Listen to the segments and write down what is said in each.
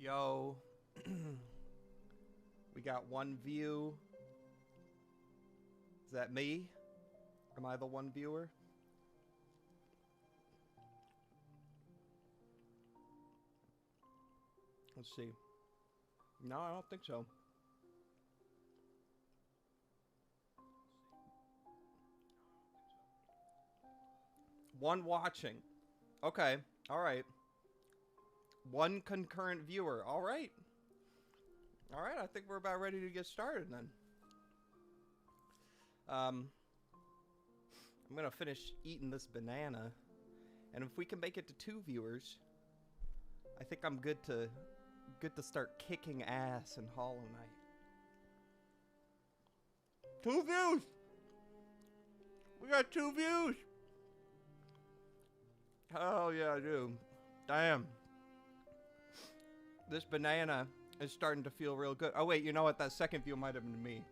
Yo. We got one view. Is that me? Am I the one viewer? Let's see. No, I don't think so. One watching. Okay. All right. One concurrent viewer. All right. All right. I think we're about ready to get started then. I'm gonna finish eating this banana, and if we can make it to 2 viewers, I think I'm good to start kicking ass in Hollow Knight. 2 views. We got 2 views. Oh yeah, I do. Damn. This banana is starting to feel real good. Oh wait, you know what? That second view might have been me.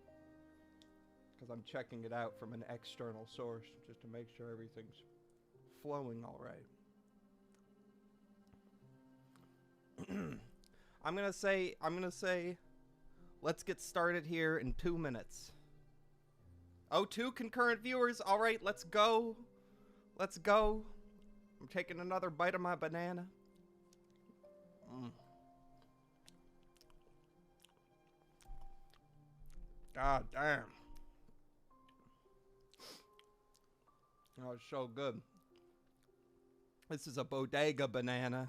Because I'm checking it out from an external source just to make sure everything's flowing all right. I'm gonna say, let's get started here in 2 minutes. Oh, 2 concurrent viewers. All right, let's go. Let's go. I'm taking another bite of my banana. God damn. Oh, it's so good. This is a bodega banana.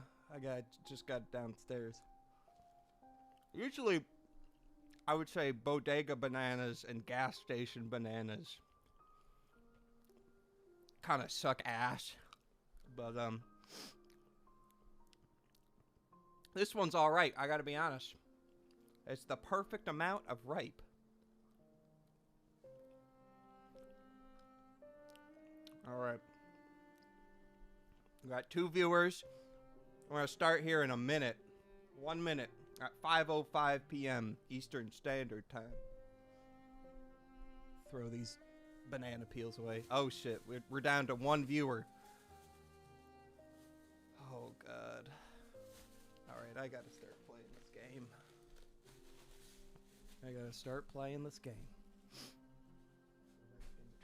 Just got downstairs. Usually, I would say bodega bananas and gas station bananas kind of suck ass. But, this one's alright, I gotta be honest. It's the perfect amount of ripe. Alright. We got 2 viewers. We're gonna start here in a minute. 1 minute. At 5:05 p.m. Eastern Standard Time. Throw these banana peels away. Oh shit, we're down to 1 viewer. Oh god. Alright, I gotta start playing this game.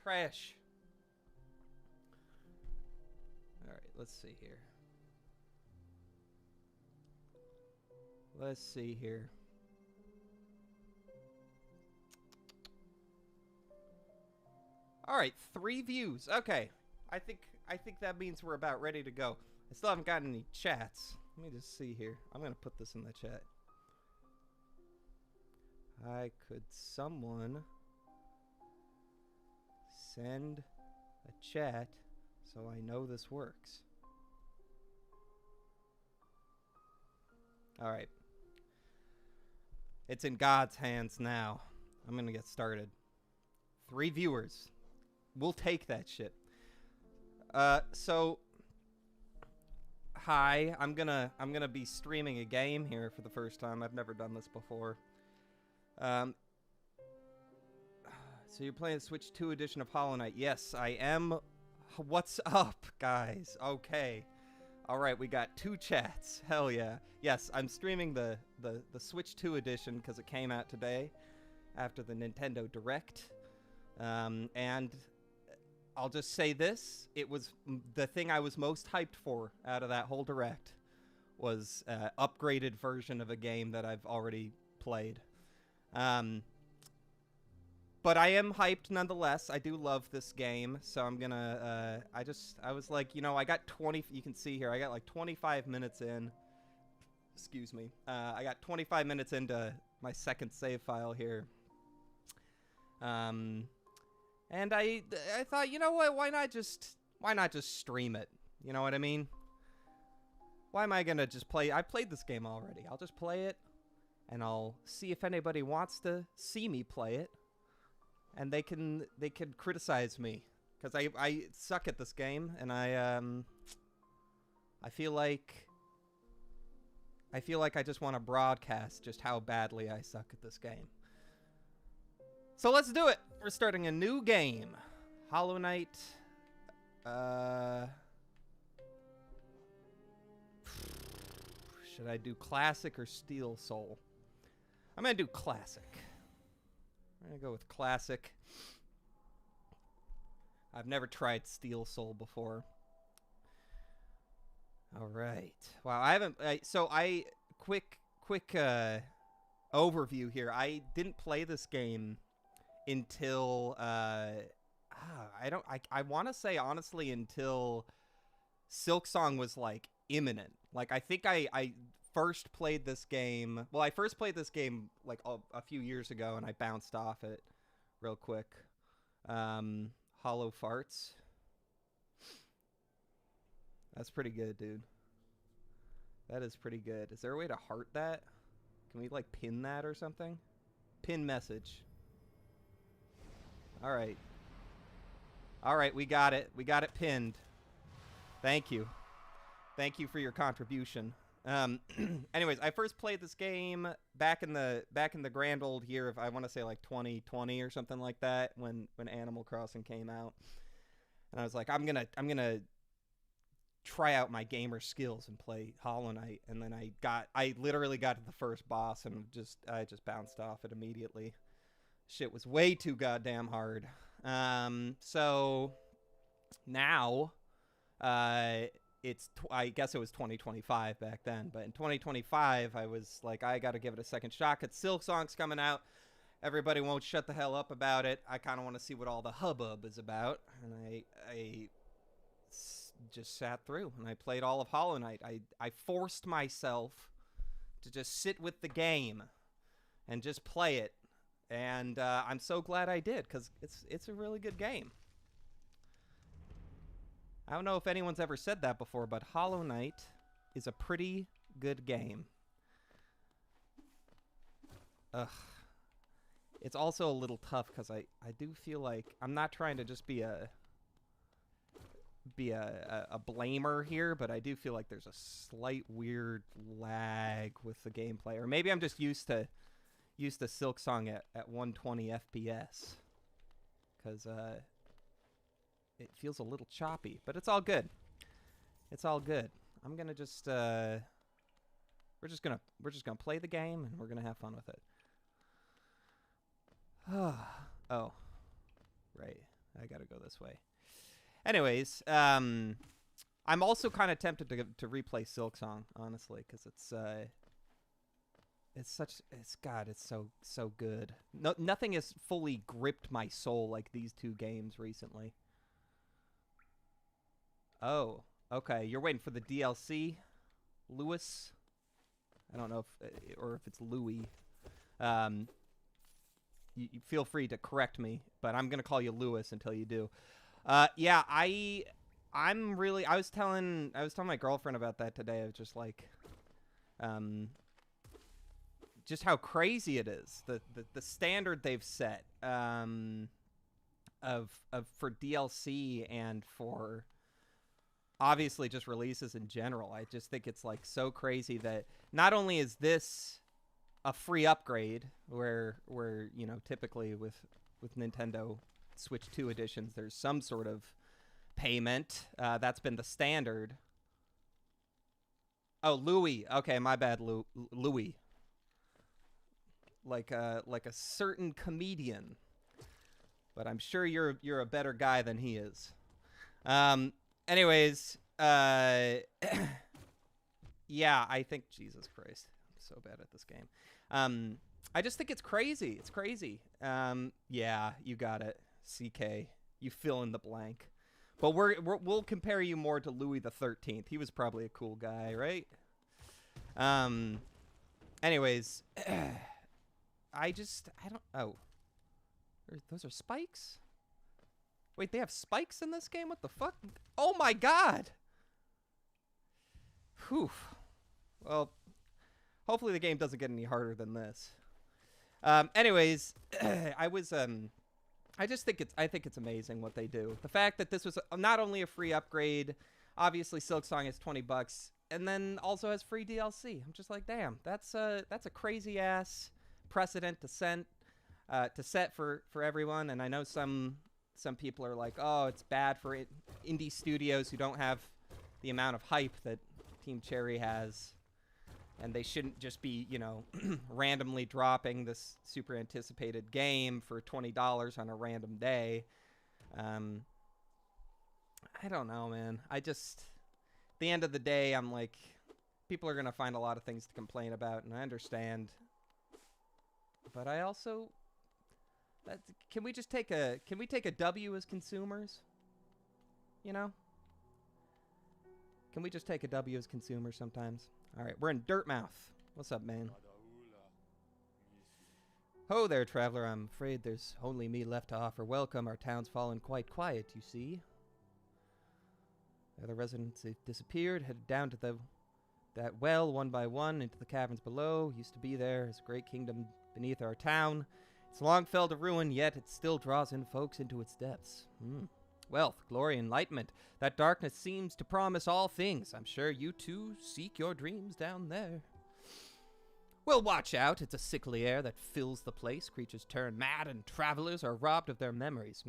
Trash. Alright, let's see here. Alright, 3 views. Okay. I think that means we're about ready to go. I still haven't gotten any chats. Let me just see here. I'm gonna put this in the chat. Could someone send a chat so I know this works? Alright. It's in God's hands now. I'm gonna get started. 3 viewers. We'll take that shit. So hi, I'm gonna be streaming a game here for the first time. I've never done this before. So you're playing Switch 2 edition of Hollow Knight. Yes, I am. What's up, guys? Okay. All right, we got 2 chats. Hell yeah. Yes, I'm streaming the Switch 2 edition because it came out today after the Nintendo Direct. And I'll just say this. It was the thing I was most hyped for out of that whole Direct was an upgraded version of a game that I've already played. But I am hyped nonetheless. I do love this game, so I'm gonna, I was like, you know, I got 20, you can see here, I got like 25 minutes in. Excuse me. I got 25 minutes into my second save file here. And I thought, you know what, why not just stream it? You know what I mean? Why am I gonna just play? I played this game already. I'll just play it, and I'll see if anybody wants to see me play it. And they can criticize me, because I suck at this game, and I feel like I just want to broadcast just how badly I suck at this game. So let's do it. We're starting a new game, Hollow Knight. Should I do classic or Steel Soul? I'm gonna do classic. I'm gonna go with classic. I've never tried Steel Soul before. All right. Wow, I haven't. Quick overview here. I didn't play this game until I want to say honestly until Silksong was like imminent. Like I think I first played this game. Well, I first played this game like a few years ago, and I bounced off it real quick. Hollow farts. That's pretty good, dude. That is pretty good. Is there a way to heart that? Can we, like, pin that or something? Pin message. Alright. Alright, we got it. We got it pinned. Thank you. Thank you for your contribution. Anyways, I first played this game back in the grand old year of, I want to say, like, 2020 or something like that, when Animal Crossing came out. And I was like, I'm gonna try out my gamer skills and play Hollow Knight, and then I literally got to the first boss and I just bounced off it immediately. Shit was way too goddamn hard. So now I guess it was 2025 back then, but in 2025 I was like, I gotta give it a second shot because Silksong's coming out. Everybody won't shut the hell up about it. I kind of want to see what all the hubbub is about, and I just sat through and I played all of Hollow Knight. I forced myself to just sit with the game and just play it, and I'm so glad I did because it's a really good game. I don't know if anyone's ever said that before, but Hollow Knight is a pretty good game. Ugh. It's also a little tough because I do feel like I'm not trying to just be a blamer here, but I do feel like there's a slight weird lag with the gameplay, or maybe I'm just used to Silksong at 120 FPS because it feels a little choppy, but it's all good. It's all good. I'm gonna just we're just gonna play the game and we're gonna have fun with it. Oh, right. I gotta go this way. Anyways, I'm also kind of tempted to replay Silksong, honestly, because it's so good. Nothing has fully gripped my soul like these two games recently. Oh, okay. You're waiting for the DLC, Lewis? I don't know if it's Louis. You feel free to correct me, but I'm gonna call you Lewis until you do. Yeah, I was telling my girlfriend about that today. I was just like, just how crazy it is, the standard they've set of for DLC and for obviously just releases in general. I just think it's like so crazy that not only is this a free upgrade where you know, typically with Nintendo Switch 2 editions there's some sort of payment. That's been the standard. Oh, Louis. Okay, my bad, Louis. Like a certain comedian. But I'm sure you're a better guy than he is. Anyways, yeah, I think, Jesus Christ, I'm so bad at this game. I just think it's crazy. It's crazy. Yeah, you got it. CK, you fill in the blank. But we'll compare you more to Louis the 13th. He was probably a cool guy, right? Anyways, I don't. Oh, those are spikes. Wait, they have spikes in this game? What the fuck? Oh my god! Whew. Well, hopefully the game doesn't get any harder than this. Anyways, I just think it's amazing what they do. The fact that this was not only a free upgrade, obviously Silksong is $20, and then also has free DLC. I'm just like, damn, that's a crazy ass precedent to set for everyone. And I know some people are like, oh, it's bad for indie studios who don't have the amount of hype that Team Cherry has. and they shouldn't just be, you know, randomly dropping this super anticipated game for $20 on a random day. I don't know, man. At the end of the day, I'm like, people are going to find a lot of things to complain about, and I understand. But I also, can we take a W as consumers? You know? Can we just take a W as consumers sometimes? All right, we're in Dirtmouth. What's up, man? Ho there, traveler. I'm afraid there's only me left to offer welcome. Our town's fallen quite quiet, you see. The other residents have disappeared, headed down to that well one by one into the caverns below. Used to be there as a great kingdom beneath our town. It's long fell to ruin, yet it still draws in folks into its depths. Wealth, glory, enlightenment. That darkness seems to promise all things. I'm sure you too seek your dreams down there. Well, watch out. It's a sickly air that fills the place. Creatures turn mad and travelers are robbed of their memories.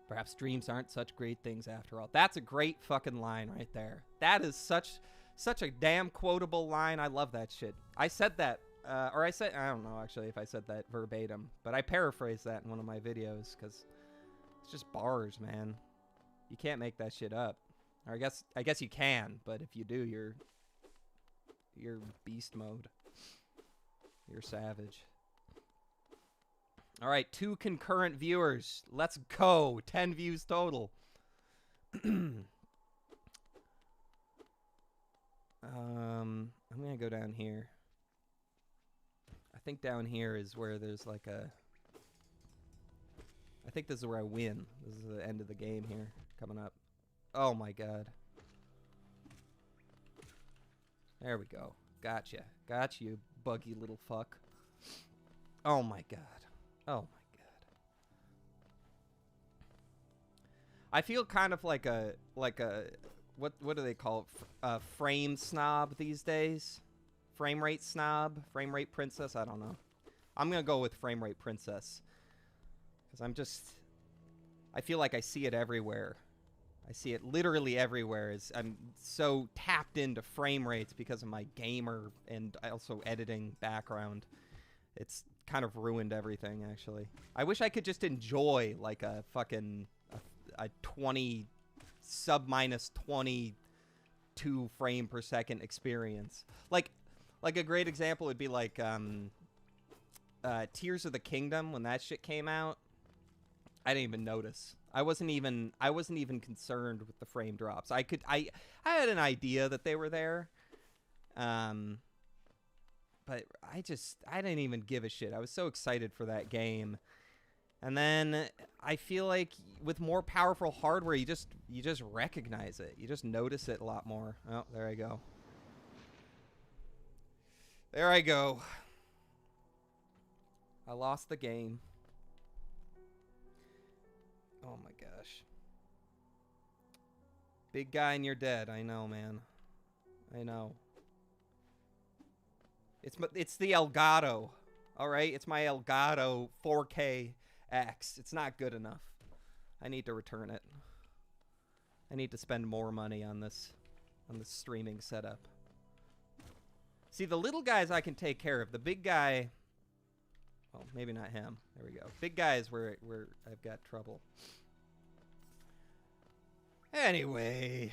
Perhaps dreams aren't such great things after all. That's a great fucking line right there. That is such a damn quotable line. I love that shit. I said that, I don't know actually if I said that verbatim, but I paraphrased that in one of my videos because it's just bars, man. You can't make that shit up. Or I guess you can, but if you do, you're beast mode. You're savage. All right, 2 concurrent viewers. Let's go. 10 views total. I'm going to go down here. I think down here is where there's like a... I think this is where I win. This is the end of the game here. Coming up. Oh my god. There we go. Gotcha. Got you, buggy little fuck. Oh my god. Oh my god. I feel kind of like a what do they call it? A frame snob these days? Frame rate snob? Frame rate princess? I don't know. I'm gonna go with frame rate princess. Because I feel like I see it everywhere. I see it literally everywhere. I'm so tapped into frame rates because of my gamer and also editing background. It's kind of ruined everything, actually. I wish I could just enjoy, like, a fucking... a 20... sub-minus 22 frame per second experience. Like a great example would be, like, Tears of the Kingdom, when that shit came out. I didn't even notice. I wasn't even concerned with the frame drops. I had an idea that they were there. But I didn't even give a shit. I was so excited for that game. And then I feel like with more powerful hardware, you just recognize it. You just notice it a lot more. Oh, there I go. There I go. I lost the game. Oh my gosh. Big guy and you're dead. I know, man. I know. It's the Elgato. All right? It's my Elgato 4K X. It's not good enough. I need to return it. I need to spend more money on this streaming setup. See, the little guys I can take care of. The big guy, well, maybe not him. There we go. Big guy is where I've got trouble. Anyway,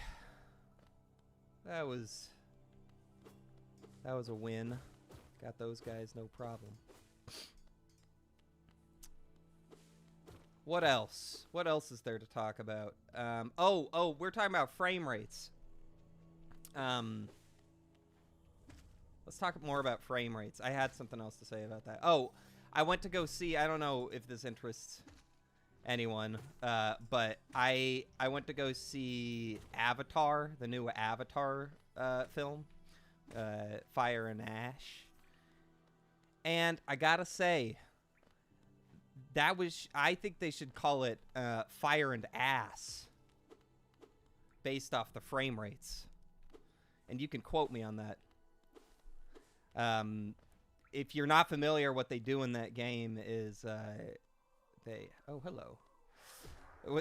that was a win. Got those guys, no problem. What else? What else is there to talk about? Oh, we're talking about frame rates. Let's talk more about frame rates. I had something else to say about that. Oh, I went to go see, I don't know if this interests anyone, but I went to go see Avatar, the new Avatar film, Fire and Ash. And I gotta say, I think they should call it Fire and Ass, based off the frame rates. And you can quote me on that. If you're not familiar, what they do in that game is oh, hello.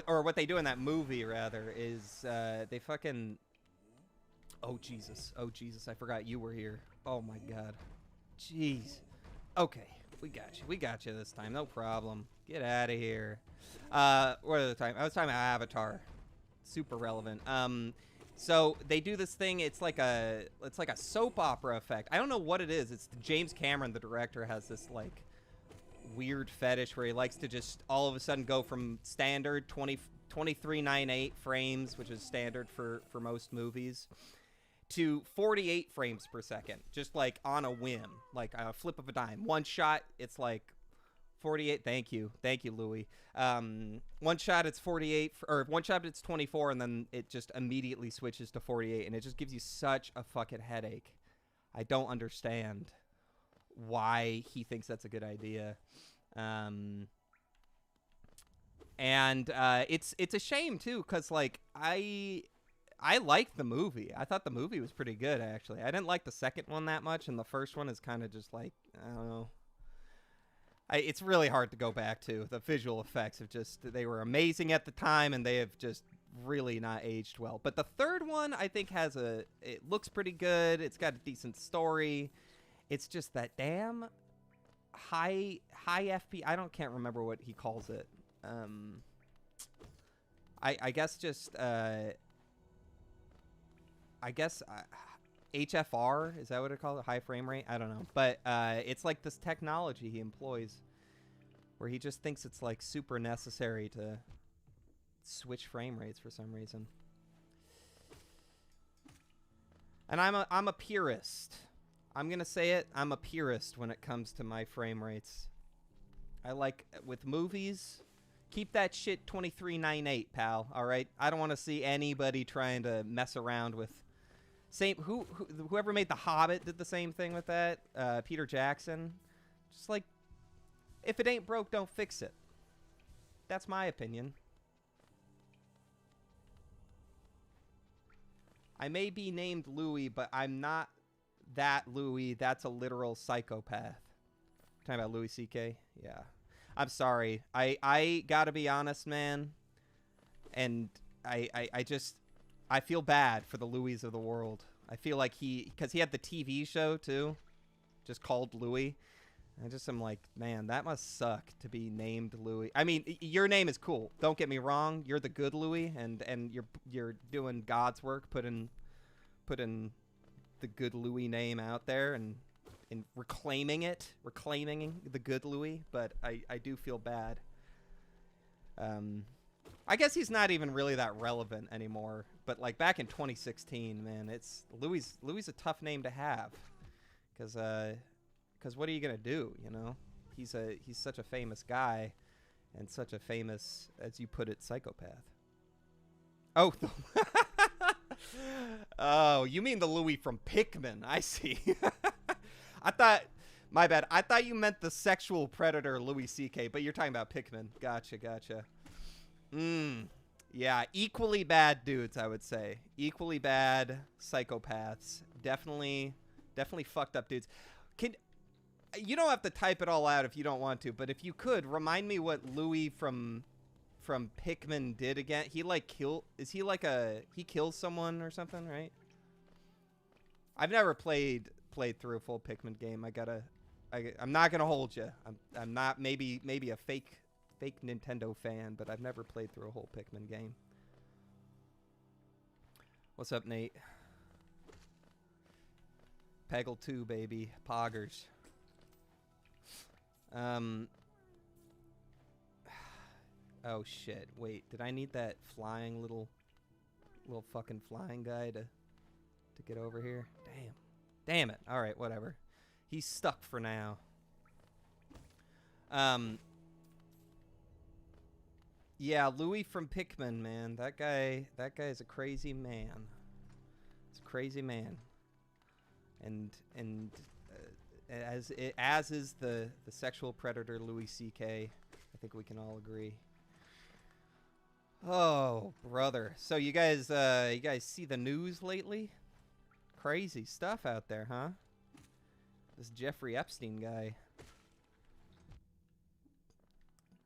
Or what they do in that movie, rather, is they fucking Oh, Jesus. Oh, Jesus. I forgot you were here. Oh, my God. Jeez. Okay. We got you. We got you this time. No problem. Get out of here. What are the time? I was talking about Avatar. Super relevant. So they do this thing. It's like a soap opera effect. I don't know what it is. It's James Cameron, the director, has this like weird fetish where he likes to just all of a sudden go from standard 2398 frames, which is standard for most movies, to 48 frames per second, just like on a whim, like a flip of a dime. One shot, it's like 48. Thank you, Louis. One shot, it's 48, or one shot, it's 24, and then it just immediately switches to 48, and it just gives you such a fucking headache. I don't understand why he thinks that's a good idea. And it's a shame too, because like I liked the movie. I thought the movie was pretty good, actually. I didn't like the second one that much, and the first one is kind of just like, I don't know. It's really hard to go back to. The visual effects have they were amazing at the time, and they have just really not aged well. But the third one, I think, it looks pretty good. It's got a decent story. It's just that damn high FP. Can't remember what he calls it. I guess just HFR, is that what it called? High frame rate? I don't know. But it's like this technology he employs where he just thinks it's like super necessary to switch frame rates for some reason. And I'm a purist. I'm going to say it. I'm a purist when it comes to my frame rates. I like, with movies, keep that shit 2398, pal, all right? I don't want to see anybody trying to mess around with whoever made The Hobbit did the same thing with that. Peter Jackson. Just like, if it ain't broke, don't fix it. That's my opinion. I may be named Louis, but I'm not that Louis. That's a literal psychopath. Talking about Louis C.K.? Yeah. I'm sorry. I gotta be honest, man. And I feel bad for the Louis of the world. I feel like because he had the TV show too, just called Louis. I'm like, man, that must suck to be named Louis. I mean, your name is cool. Don't get me wrong. You're the good Louis, and you're doing God's work, putting the good Louis name out there and reclaiming the good Louis. But I do feel bad. I guess he's not even really that relevant anymore. But like back in 2016, man, it's Louis a tough name to have, because what are you gonna do? You know, he's such a famous guy, and such a famous, as you put it, psychopath. Oh, oh, you mean the Louis from Pikmin? I see. My bad. I thought you meant the sexual predator Louis C.K., but you're talking about Pikmin. Gotcha. Yeah, equally bad dudes, I would say. Equally bad psychopaths. Definitely fucked up dudes. You don't have to type it all out if you don't want to, but if you could, remind me what Louis from Pikmin did again. He kills someone or something, right? I've never played through a full Pikmin game. I'm not gonna hold you. I'm not maybe a fake Nintendo fan, but I've never played through a whole Pikmin game. What's up, Nate? Peggle 2, baby. Poggers. Oh shit. Wait, did I need that flying little fucking flying guy to get over here? Damn it. All right, whatever. He's stuck for now. Yeah, Louis from Pikmin, man. That guy is a crazy man. It's a crazy man. And as is the sexual predator Louis C.K. I think we can all agree. Oh, brother. So you guys see the news lately? Crazy stuff out there, huh? This Jeffrey Epstein guy.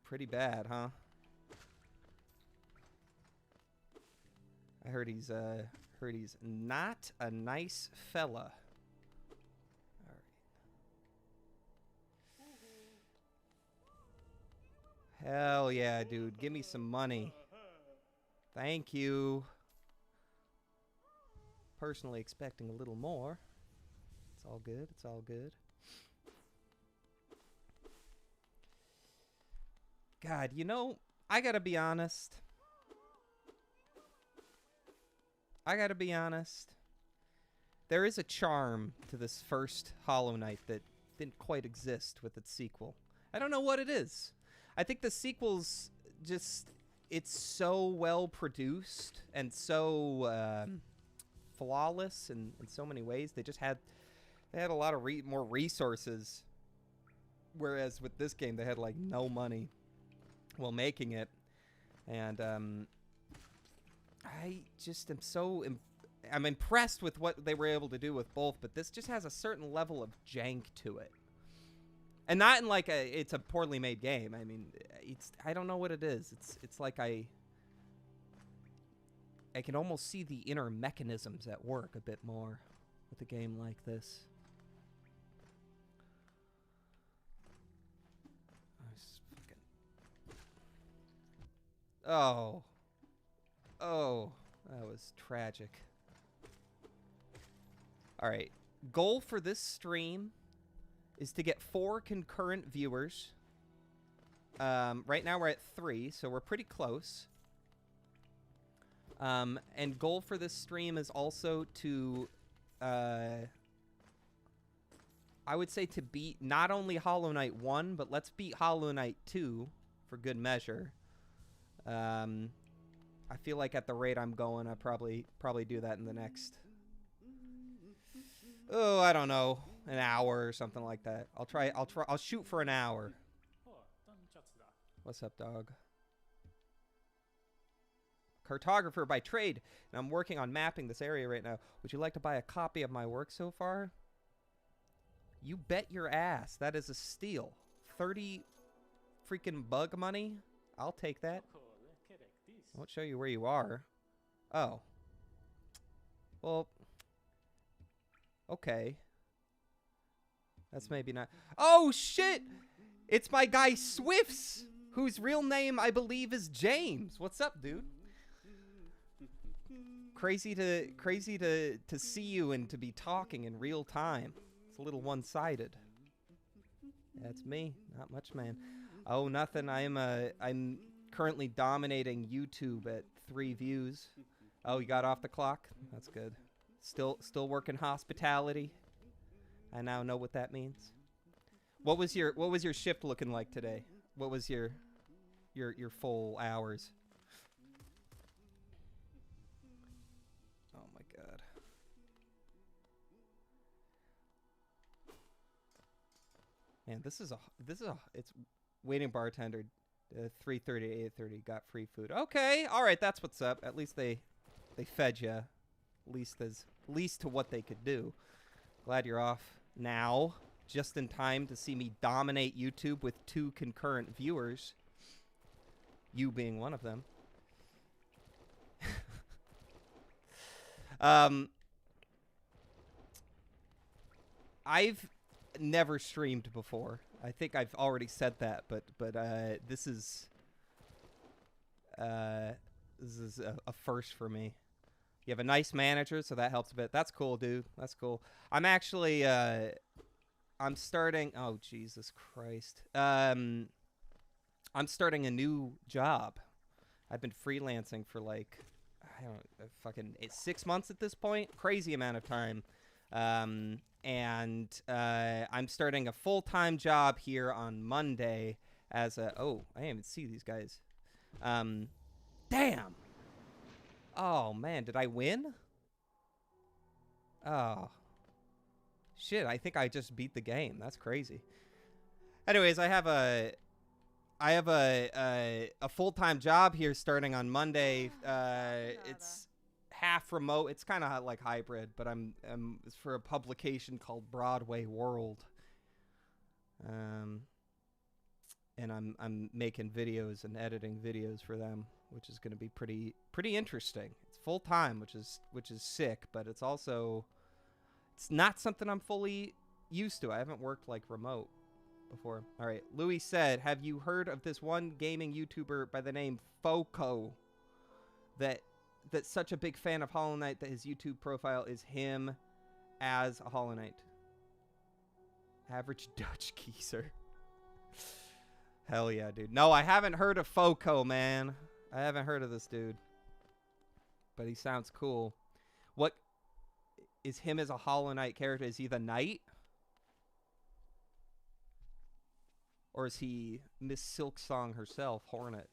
Pretty bad, huh? I heard Heard he's not a nice fella. Hell yeah, dude. Give me some money. Thank you. Personally expecting a little more. It's all good. It's all good. God, you know, I gotta be honest. There is a charm to this first Hollow Knight that didn't quite exist with its sequel. I don't know what it is. I think the sequel's just, it's so well produced and so flawless in so many ways. They had a lot of more resources, whereas with this game they had like no money while making it. And I just am I'm impressed with what they were able to do with both, but this just has a certain level of jank to it. And not in like it's a poorly made game. I mean, I don't know what it is. It's like I can almost see the inner mechanisms at work a bit more with a game like this. Oh, that was tragic. All right, goal for this stream is to get 4 concurrent viewers. Right now we're at 3, so we're pretty close. And goal for this stream is also to, I would say to beat not only Hollow Knight 1, but let's beat Hollow Knight 2 for good measure. I feel like at the rate I'm going, I'll probably do that in the next, oh, I don't know, an hour or something like that. I'll shoot for an hour. What's up, dog? Cartographer by trade, and I'm working on mapping this area right now. Would you like to buy a copy of my work so far? You bet your ass. That is a steal. 30 freaking bug money? I'll take that. I won't show you where you are. Oh. Well. Okay. That's maybe not. Oh, shit! It's my guy Swifts, whose real name I believe is James. What's up, dude? Crazy to see you and to be talking in real time. It's a little one-sided. That's me. Not much, man. Oh, nothing. I'm currently dominating YouTube at 3 views. Oh, you got off the clock? That's good. Still working hospitality. I now know what that means. What was your shift looking like today? What was your full hours? Oh my god. Man, this is a it's waiting bartender 3:30 to 8:30 got free food. Okay, all right, that's what's up. At least they fed you. At least to what they could do. Glad you're off now, just in time to see me dominate YouTube with 2 concurrent viewers. You being one of them. I've never streamed before. I think I've already said that, but this is a first for me. You have a nice manager, so that helps a bit. That's cool, dude. That's cool. I'm actually I'm starting. Oh, Jesus Christ. I'm starting a new job. I've been freelancing for like, I don't know, fucking 6 months at this point. Crazy amount of time. And I'm starting a full-time job here on Monday as a... Oh, I didn't even see these guys. Damn! Oh, man, did I win? Oh. Shit, I think I just beat the game. That's crazy. Anyways, I have a full-time job here starting on Monday. It's half remote. It's kind of like hybrid, but it's for a publication called Broadway World. And I'm making videos and editing videos for them. which is going to be pretty interesting. It's full time, which is sick, but it's also not something I'm fully used to. I haven't worked like remote before. All right, Louis said, "Have you heard of this one gaming YouTuber by the name Foco? That's such a big fan of Hollow Knight that his YouTube profile is him as a Hollow Knight. Average Dutch geezer." Hell yeah, dude. No, I haven't heard of Foco, man. I haven't heard of this dude. But he sounds cool. What is him as a Hollow Knight character? Is he the knight? Or is he Miss Silksong herself, Hornet?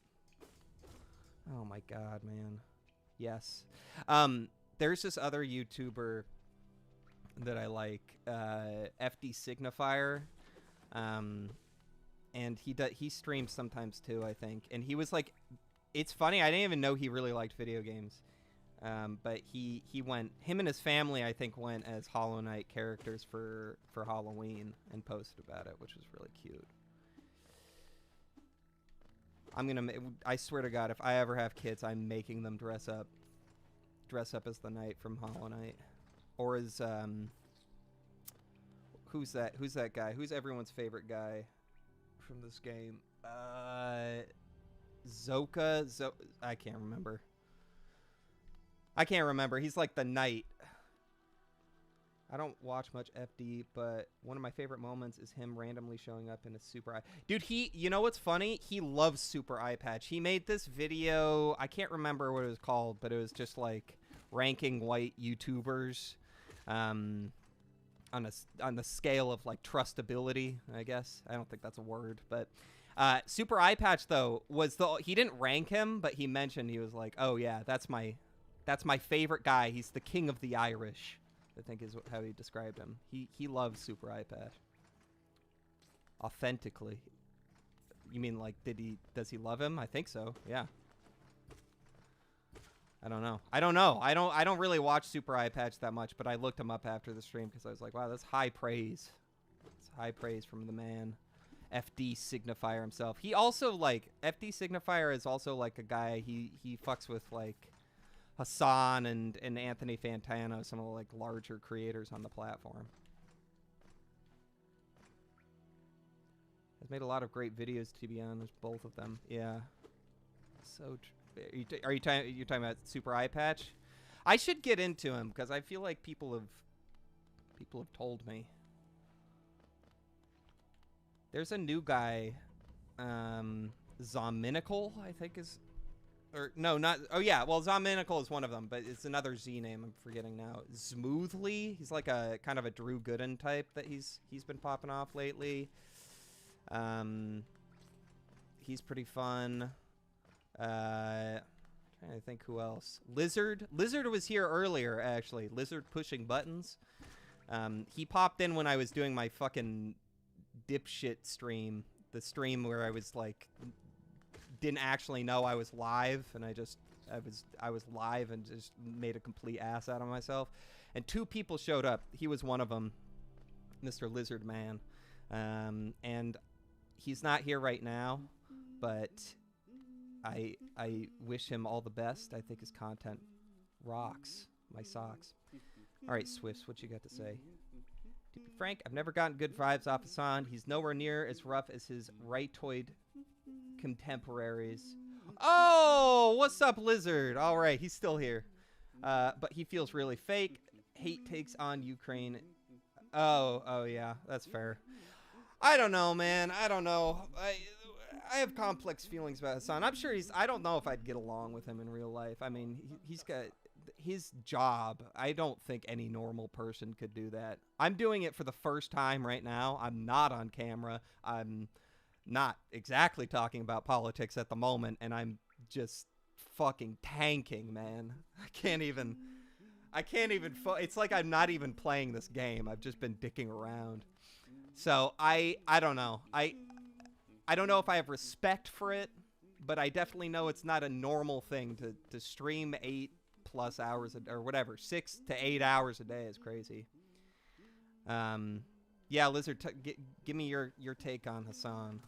Oh my god, man. Yes. There's this other YouTuber that I like, FD Signifier. And he streams sometimes too, I think. And he was like, it's funny, I didn't even know he really liked video games. But him and his family, I think, went as Hollow Knight characters for Halloween and posted about it, which was really cute. I swear to God, if I ever have kids, I'm making them dress up as the knight from Hollow Knight. Or as, who's that guy? Who's everyone's favorite guy from this game? Zoka? I can't remember. He's like the knight. I don't watch much FD, but one of my favorite moments is him randomly showing up in a super eye. Dude, you know what's funny? He loves super eye patch. He made this video, I can't remember what it was called, but it was just like ranking white YouTubers on the scale of like trustability, I guess. I don't think that's a word, but super eye patch though he didn't rank him, but he mentioned, he was like, "Oh yeah, that's my favorite guy. He's the king of the Irish," I think is how he described him. He loves super eye patch. Authentically. You mean like does he love him? I think so. Yeah. I don't know. I don't really watch Super Eye Patch that much, but I looked him up after the stream because I was like, wow, that's high praise. It's high praise from the man. FD Signifier himself. He also, like, FD Signifier is also like a guy, he fucks with like Hassan and Anthony Fantano, some of the like larger creators on the platform. Has made a lot of great videos, to be honest, both of them. Yeah. So are you talking about Super Eye Patch? I should get into him because I feel like people have told me. There's a new guy, Zominical, I think is, or no, not. Oh yeah, well Zominical is one of them, but it's another Z name I'm forgetting now. Smoothly, he's like a kind of a Drew Gooden type that he's been popping off lately. He's pretty fun. Trying to think who else. Lizard was here earlier, actually. Lizard pushing buttons. He popped in when I was doing my fucking dipshit stream. The stream where I was like, didn't actually know I was live, and I was live and just made a complete ass out of myself. And 2 people showed up. He was one of them, Mr. Lizard Man. And he's not here right now, but I wish him all the best. I think his content rocks my socks. All right, Swifts, what you got to say? To be frank, I've never gotten good vibes off Hassan. He's nowhere near as rough as his rightoid contemporaries. Oh, what's up, Lizard? All right, he's still here. But he feels really fake. Hate takes on Ukraine. Oh yeah, that's fair. I don't know, man. I don't know. I have complex feelings about Hassan. I'm sure I don't know if I'd get along with him in real life. I mean, he's got his job. I don't think any normal person could do that. I'm doing it for the first time right now. I'm not on camera. I'm not exactly talking about politics at the moment, and I'm just fucking tanking, man. I can't even it's like I'm not even playing this game. I've just been dicking around. So I don't know. I don't know if I have respect for it, but I definitely know it's not a normal thing to stream 8+ hours or whatever. 6 to 8 hours a day is crazy. Yeah, Lizard, give me your take on Hassan.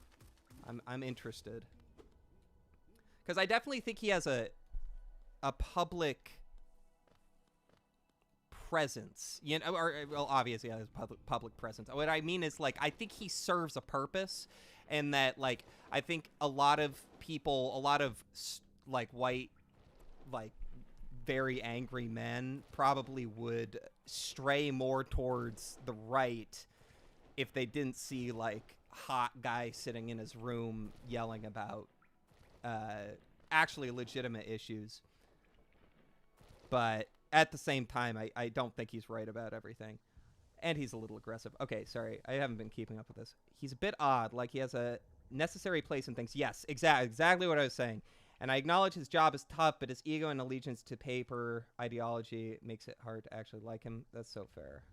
I'm interested. Because I definitely think he has a public presence, you know, or well, obviously he has public presence. What I mean is, like, I think he serves a purpose, and that, like, I think a lot of people, a lot of like white, like very angry men probably would stray more towards the right if they didn't see like hot guy sitting in his room yelling about actually legitimate issues. But at the same time, I don't think he's right about everything. And he's a little aggressive. Okay, sorry. I haven't been keeping up with this. He's a bit odd. Like, he has a necessary place in things. Yes, exactly what I was saying. And I acknowledge his job is tough, but his ego and allegiance to paper ideology makes it hard to actually like him. That's so fair.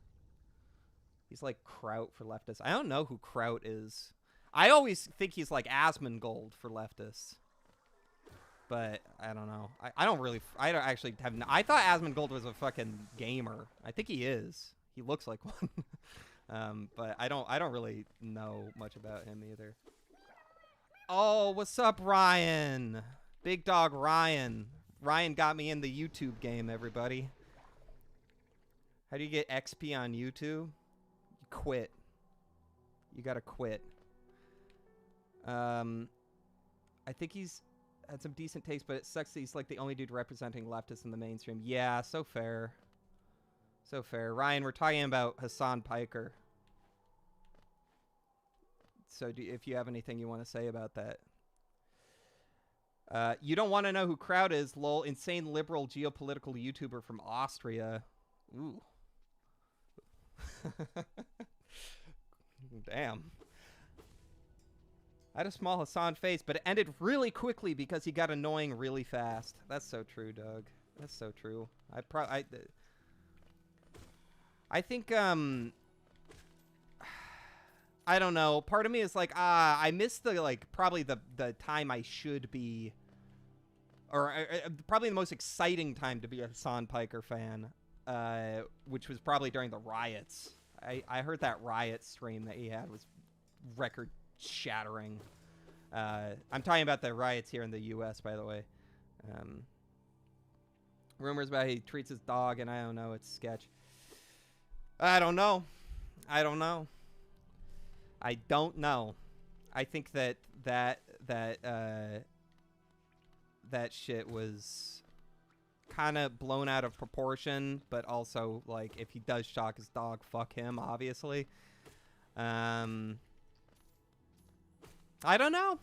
He's like Kraut for leftists. I don't know who Kraut is. I always think he's like Asmongold for leftists. But I don't know. I don't actually have. I thought Asmongold was a fucking gamer. I think he is. He looks like one. But I don't really know much about him either. Oh, what's up, Ryan? Big dog Ryan. Ryan got me in the YouTube game, everybody. How do you get XP on YouTube? You quit. You gotta quit. I think he's had some decent taste, but it sucks that he's like the only dude representing leftists in the mainstream. Yeah, so fair. So fair. Ryan, we're talking about Hassan Piker. So if you have anything you want to say about that. You don't want to know who Kraut is, lol. Insane liberal geopolitical YouTuber from Austria. Ooh. Damn. I had a small Hassan face, but it ended really quickly because he got annoying really fast. That's so true, Doug. That's so true. I think, I don't know. Part of me is like, I missed the, like, probably the time I should be, or probably the most exciting time to be a Hassan Piker fan, which was probably during the riots. I heard that riot stream that he had was record-shattering. I'm talking about the riots here in the U.S., by the way. Rumors about how he treats his dog, and I don't know. It's sketch. I don't know. I don't know. I think that shit was kind of blown out of proportion, but also, like, if he does shock his dog, fuck him, obviously. I don't know.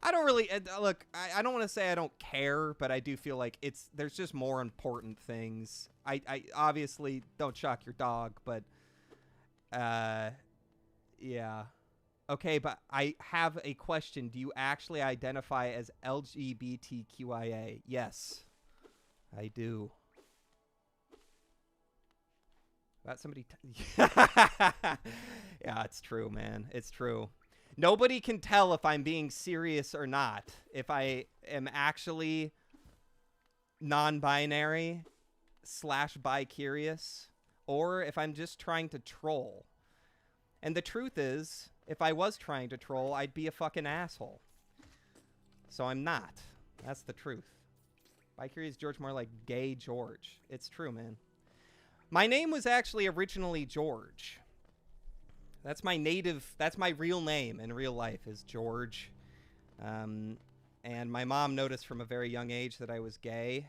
I don't really look. I don't want to say I don't care, but I do feel like there's just more important things. I obviously don't shock your dog, but yeah. Okay, but I have a question. Do you actually identify as LGBTQIA? Yes, I do. About somebody. Yeah, it's true, man. It's true. Nobody can tell if I'm being serious or not. If I am actually non-binary / bicurious, or if I'm just trying to troll. And the truth is, if I was trying to troll, I'd be a fucking asshole. So I'm not. That's the truth. Bicurious George, more like gay George. It's true, man. My name was actually originally George. That's my real name in real life is George. And my mom noticed from a very young age that I was gay.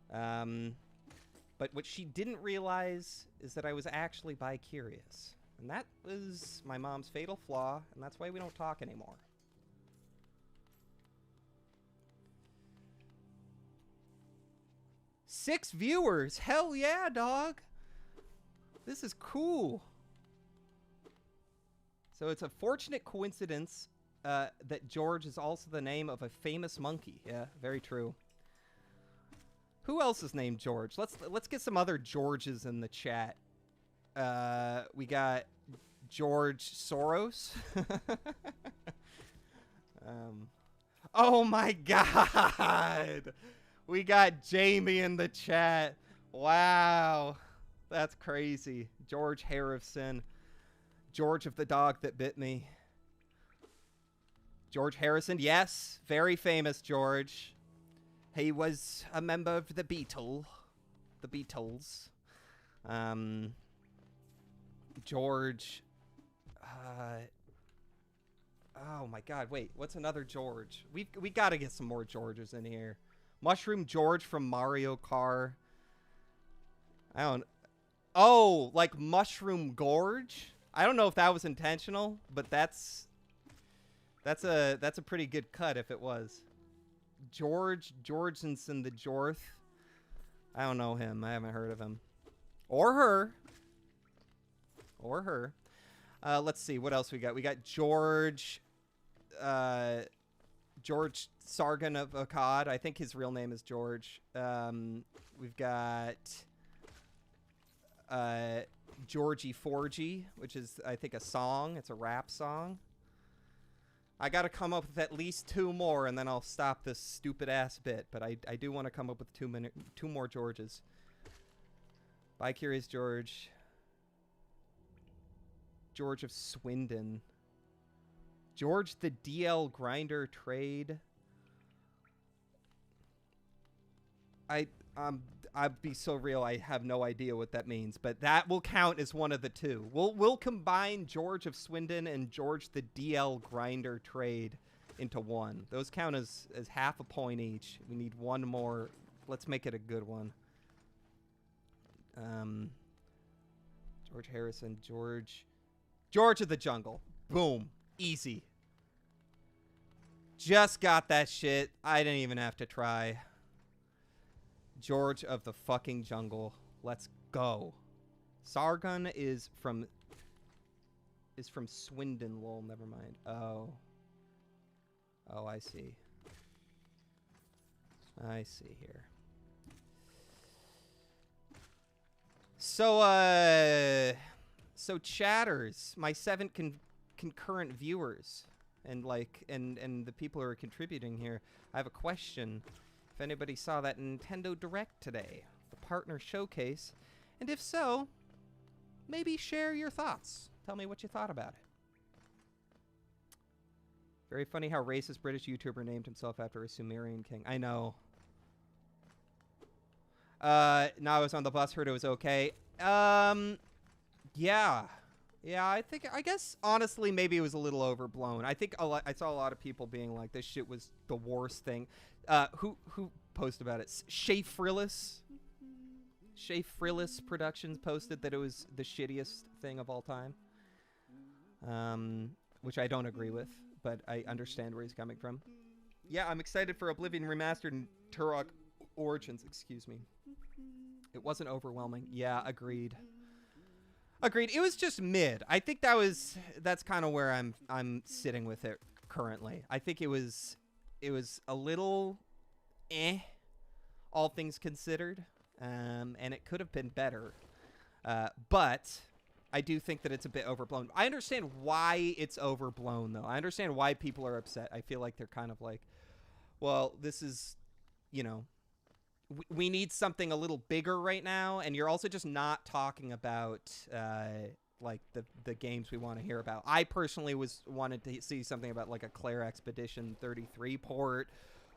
But what she didn't realize is that I was actually bicurious. And that was my mom's fatal flaw, and that's why we don't talk anymore. Six viewers! Hell yeah, dog! This is cool. So it's a fortunate coincidence that George is also the name of a famous monkey. Yeah, very true. Who else is named George? Let's get some other Georges in the chat. We got George Soros. Oh my god! We got Jamie in the chat. Wow. That's crazy. George Hair of Sin. George of the dog that bit me. George Harrison, yes. Very famous George. He was a member of the Beatles. George. Oh my God! Wait, what's another George? We got to get some more Georges in here. Mushroom George from Mario Kart. I don't. Oh, like Mushroom Gorge. I don't know if that was intentional, but that's a pretty good cut if it was. George Jorgensen the Jorth. I don't know him. I haven't heard of him. Or her. Let's see what else we got. We got George Sargon of Akkad. I think his real name is George. We've got Georgie Forgy, which is, I think, a song. It's a rap song. I got to come up with at least 2 more, and then I'll stop this stupid-ass bit. But I do want to come up with 2 more Georges. Bicurious George. George of Swindon. George the DL Grinder Trade. I'd be so real, I have no idea what that means, but that will count as one of the 2. We'll combine George of Swindon and George the DL Grinder Trade into one. Those count as half a point each. We need 1 more. Let's make it a good one. George Harrison, George of the Jungle. Boom. Easy. Just got that shit. I didn't even have to try. George of the fucking Jungle. Let's go. Sargon is from Swindon, lol, never mind. Oh, I see. I see here. So chatters, my 7 concurrent viewers, and the people who are contributing here, I have a question. If anybody saw that Nintendo Direct today, the partner showcase, and if so, maybe share your thoughts. Tell me what you thought about it. Very funny how racist British YouTuber named himself after a Sumerian king. I know. No, I was on the bus, heard it was okay. Yeah. I guess, honestly, maybe it was a little overblown. I think I saw a lot of people being like, this shit was the worst thing. Who posted about it? Shay Frillis Productions posted that it was the shittiest thing of all time. Which I don't agree with, but I understand where he's coming from. Yeah, I'm excited for Oblivion Remastered and Turok Origins, excuse me. It wasn't overwhelming. Yeah, agreed. It was just mid. I think that's kind of where I'm sitting with it currently. I think it was a little all things considered. And it could have been better. But I do think that it's a bit overblown. I understand why it's overblown, though. I understand why people are upset. I feel like they're kind of like, well, this is, we need something a little bigger right now, and you're also just not talking about like the games we want to hear about. I personally wanted to see something about like a Claire Expedition 33 port,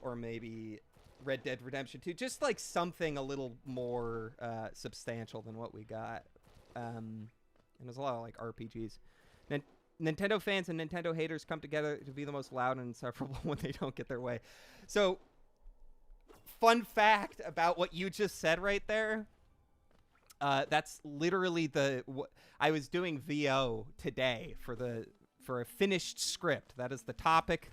or maybe Red Dead Redemption 2, just like something a little more substantial than what we got. And there's a lot of like RPGs. Nintendo fans and Nintendo haters come together to be the most loud and insufferable when they don't get their way. So, fun fact about what you just said right there. That's literally I was doing VO today for a finished script. That is the topic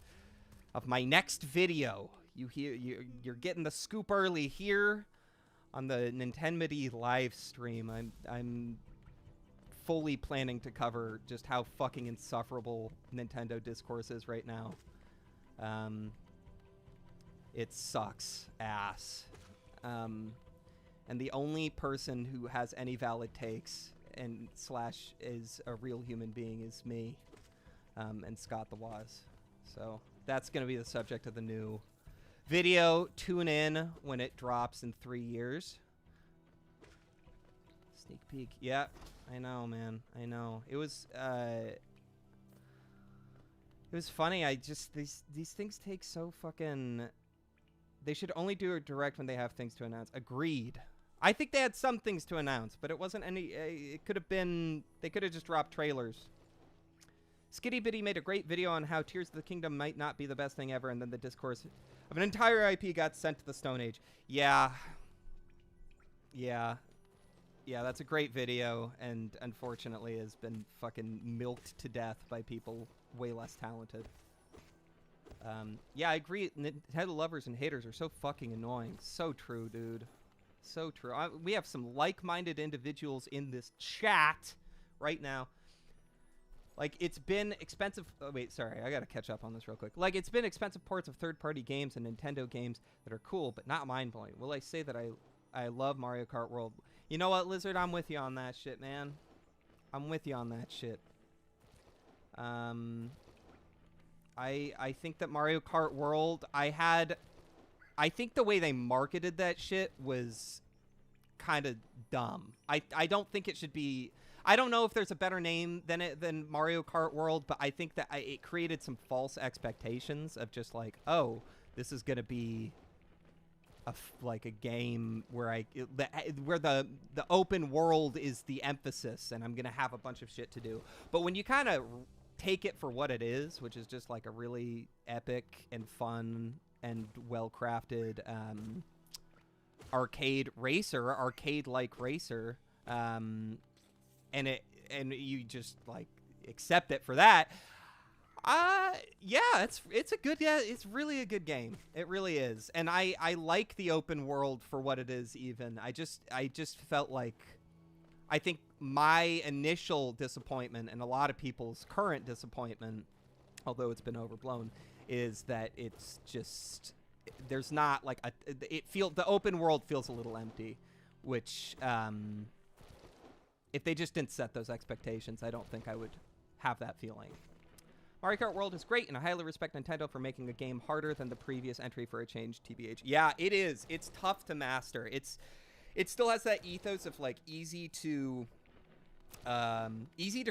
of my next video. You're getting the scoop early here on the Nintendo live stream. I'm fully planning to cover just how fucking insufferable Nintendo discourse is right now. It sucks ass. And the only person who has any valid takes and / is a real human being is me, and Scott the Waz. So that's going to be the subject of the new video. Tune in when it drops in 3 years. Sneak peek. Yeah, I know, man. I know. It was It was funny. I just these things take so fucking. They should only do it direct when they have things to announce. Agreed. I think they had some things to announce, but it wasn't any. It could have been. They could have just dropped trailers. Skitty Bitty made a great video on how Tears of the Kingdom might not be the best thing ever, and then the discourse of an entire IP got sent to the Stone Age. Yeah. Yeah. Yeah, that's a great video, and unfortunately has been fucking milked to death by people way less talented. Yeah, I agree. Nintendo lovers and haters are so fucking annoying. So true, dude. So true. We have some like-minded individuals in this chat right now. Like, it's been expensive... Oh, wait, sorry. I gotta catch up on this real quick. Like, it's been expensive ports of third-party games and Nintendo games that are cool, but not mind-blowing. Will I say that I love Mario Kart World? You know what, Lizard? I'm with you on that shit, man. I'm with you on that shit. I think that Mario Kart World... I think the way they marketed that shit was kind of dumb. I don't think it should be... I don't know if there's a better name than Mario Kart World, but I think that it created some false expectations of just like, oh, this is gonna be like a game where where the open world is the emphasis, and I'm gonna have a bunch of shit to do. But when you kind of take it for what it is, which is just like a really epic and fun and well-crafted arcade-like racer. And you just like accept it for that. Yeah, it's really a good game. It really is. And I like the open world for what it is even. I just felt like, I think my initial disappointment and a lot of people's current disappointment, although it's been overblown, is that it's just, there's not like the open world feels a little empty, which, if they just didn't set those expectations, I don't think I would have that feeling. Mario Kart World is great, and I highly respect Nintendo for making a game harder than the previous entry for a change, TBH. Yeah, it is. It's tough to master. It still has that ethos of like easy to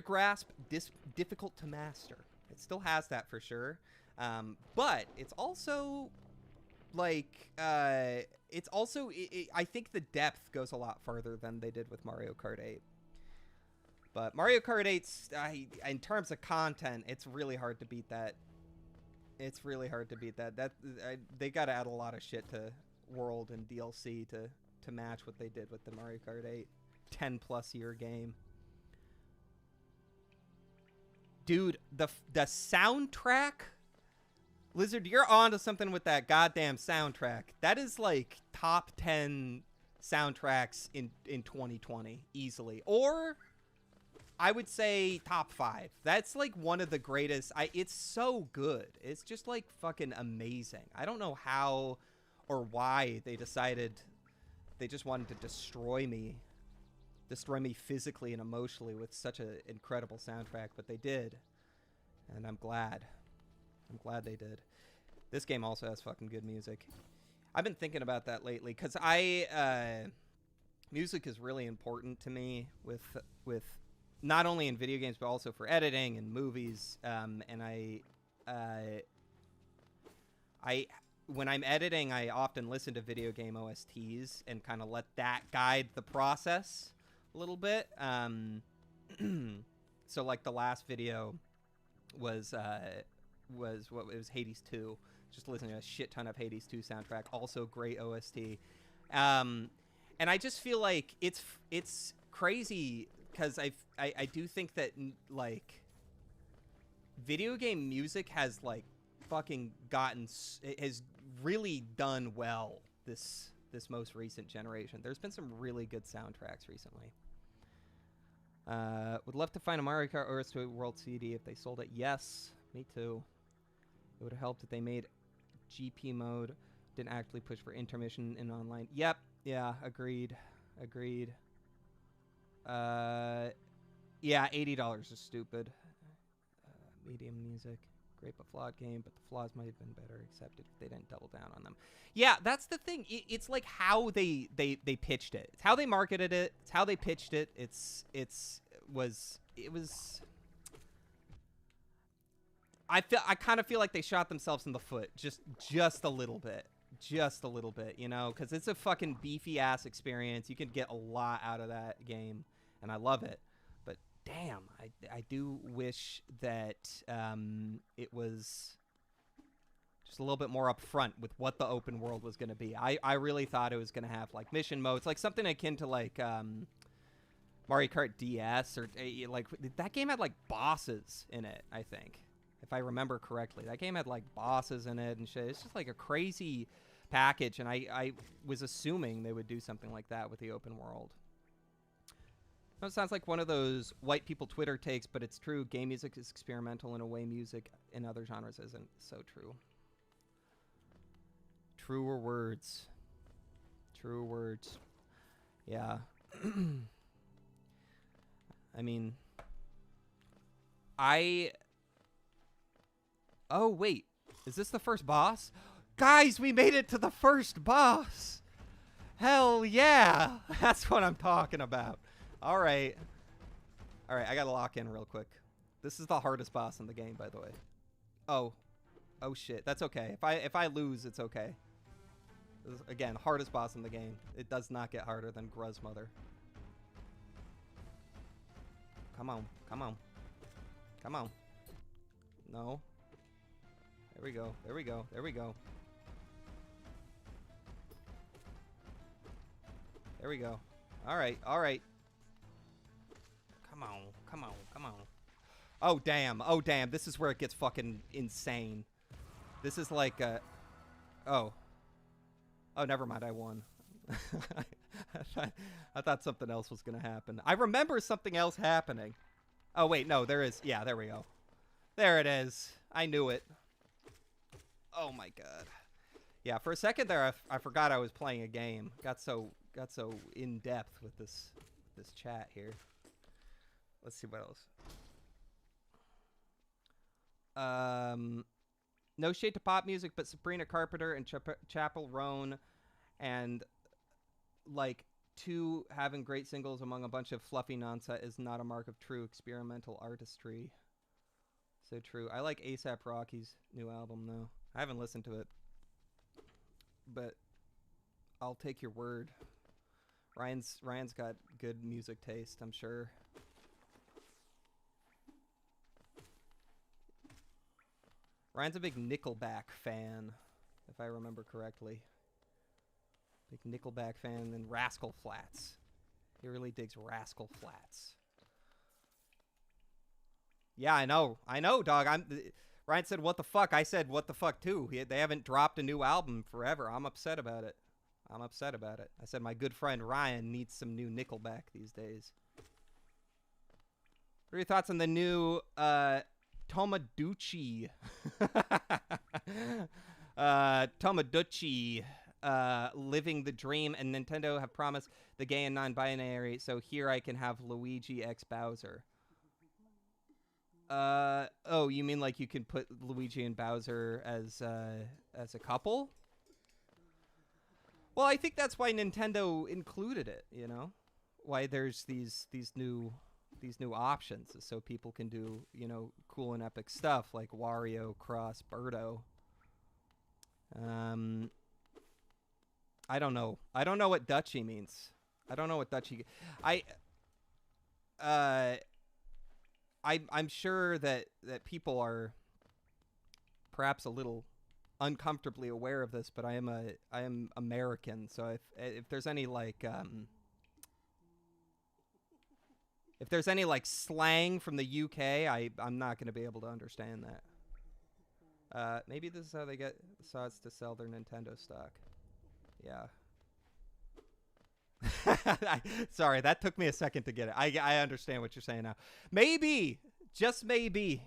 grasp, difficult to master. It still has that for sure. But it's also like I think the depth goes a lot farther than they did with Mario Kart 8. But Mario Kart 8's, in terms of content, it's really hard to beat that. It's really hard to beat that. They got to add a lot of shit to World and DLC to match what they did with the Mario Kart 8 10-plus year game. Dude, the soundtrack, Lizard, you're on to something with that goddamn soundtrack. That is like top 10 soundtracks in 2020 easily, or I would say top 5. That's like one of the greatest. It's so good. It's just like fucking amazing. I don't know how or why they decided they just wanted to destroy me physically and emotionally with such an incredible soundtrack, but they did, and I'm glad. I'm glad they did. This game also has fucking good music. I've been thinking about that lately because music is really important to me with not only in video games, but also for editing and movies. And when I'm editing, I often listen to video game OSTs and kind of let that guide the process a little bit. So like the last video was Hades 2. Just listening to a shit ton of Hades 2 soundtrack. Also great OST. And I just feel like it's crazy, because I do think that like video game music has like fucking has really done well this most recent generation. There's been some really good soundtracks recently. Would love to find a Mario Kart Earth World CD if they sold it. Yes, me too. It would have helped if they made GP mode, didn't actually push for intermission in online. Yep, yeah, agreed. Yeah, $80 is stupid. Medium music, great but flawed game, but the flaws might have been better accepted if they didn't double down on them. Yeah, that's the thing. It's like how they pitched it. It's how they marketed it. It's how they pitched it. It was. I kind of feel like they shot themselves in the foot just a little bit. Just a little bit, you know, because it's a fucking beefy ass experience. You can get a lot out of that game, and I love it. But damn, I do wish that it was just a little bit more upfront with what the open world was going to be. I really thought it was going to have like mission modes, like something akin to like Mario Kart DS, or like that game had like bosses in it, I think. If I remember correctly, that game had like bosses in it and shit. It's just like a crazy package, and I was assuming they would do something like that with the open world. It sounds like one of those white people Twitter takes, but it's true. Game music is experimental in a way music in other genres isn't. So true. Truer words. Truer words. Yeah. I mean, oh, wait. Is this the first boss? Guys, we made it to the first boss. Hell yeah. That's what I'm talking about. All right. All right, I got to lock in real quick. This is the hardest boss in the game, by the way. Oh. Oh, shit. That's okay. If I lose, it's okay. This is, again, hardest boss in the game. It does not get harder than Gruz Mother. Come on. Come on. Come on. No. There we go. There we go. There we go. There we go. All right. All right. Come on. Come on. Come on. Oh, damn. Oh, damn. This is where it gets fucking insane. This is like a... Oh. Oh, never mind. I won. I thought something else was going to happen. I remember something else happening. Oh, wait. No, there is. Yeah, there we go. There it is. I knew it. Oh, my God. Yeah, for a second there, I forgot I was playing a game. Got so in depth with this chat here. Let's see what else. No shade to pop music, but Sabrina Carpenter and Chappell Roan, and like two having great singles among a bunch of fluffy nonsense is not a mark of true experimental artistry. So true. I like A$AP Rocky's new album though. I haven't listened to it, but I'll take your word. Ryan's got good music taste, I'm sure. Ryan's a big Nickelback fan, if I remember correctly. Big Nickelback fan, and Rascal Flatts. He really digs Rascal Flatts. Yeah, I know, dog. Ryan said, "What the fuck?" I said, "What the fuck?" too. They haven't dropped a new album forever. I'm upset about it. I said, my good friend Ryan needs some new Nickelback these days. What are your thoughts on the new Tomodachi? Tomodachi, Living the Dream, and Nintendo have promised the gay and non-binary, so here I can have Luigi x Bowser. Oh, you mean like you can put Luigi and Bowser as a couple? Well, I think that's why Nintendo included it, you know? Why there's these new options, so people can do, you know, cool and epic stuff like Wario cross Birdo. I don't know what Dutchy means. I don't know what Dutchy... I'm sure that people are perhaps a little uncomfortably aware of this, but I am American, so if there's any like if there's any like slang from the UK, I'm not going to be able to understand that. Maybe this is how they get sods to sell their Nintendo stock. Yeah. Sorry, that took me a second to get it. I understand what you're saying now. Maybe, just maybe.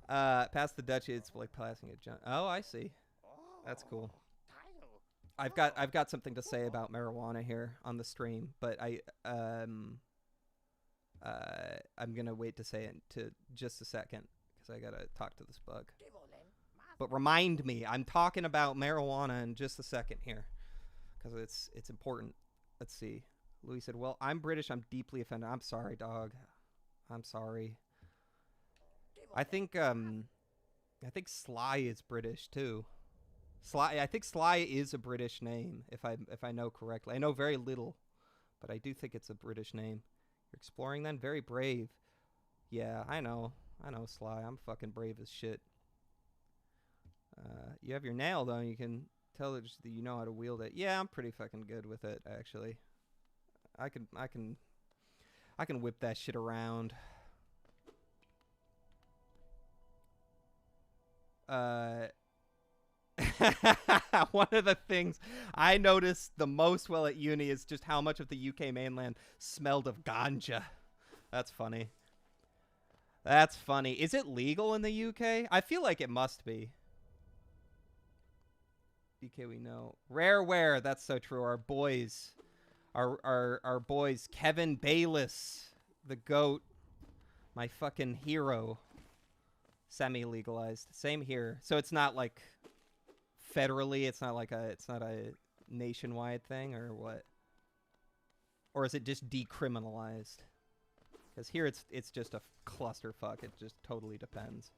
Past the Dutch, it's like passing a jump. Oh, I see. That's cool. I've got something to say about marijuana here on the stream, but I'm gonna wait to say it to just a second because I gotta talk to this bug. But remind me, I'm talking about marijuana in just a second here because it's important. Let's see. Louis said, "Well, I'm British. I'm deeply offended." I'm sorry, dog. I'm sorry. I think I think Sly is British too. Sly. I think Sly is a British name, if I know correctly. I know very little, but I do think it's a British name. You're exploring then? Very brave. Yeah, I know. I know Sly. I'm fucking brave as shit. You have your nail though. You can tell that you know how to wield it. Yeah, I'm pretty fucking good with it actually. I can whip that shit around. One of the things I noticed the most while at uni is just how much of the UK mainland smelled of ganja. That's funny. That's funny. Is it legal in the UK? I feel like it must be. UK we know. Rareware, that's so true. Our boys. Our boys. Kevin Bayliss, the GOAT. My fucking hero. Semi-legalized. Same here. So it's not like federally, it's not a nationwide thing or what? Or is it just decriminalized? Because here it's just a clusterfuck. It just totally depends.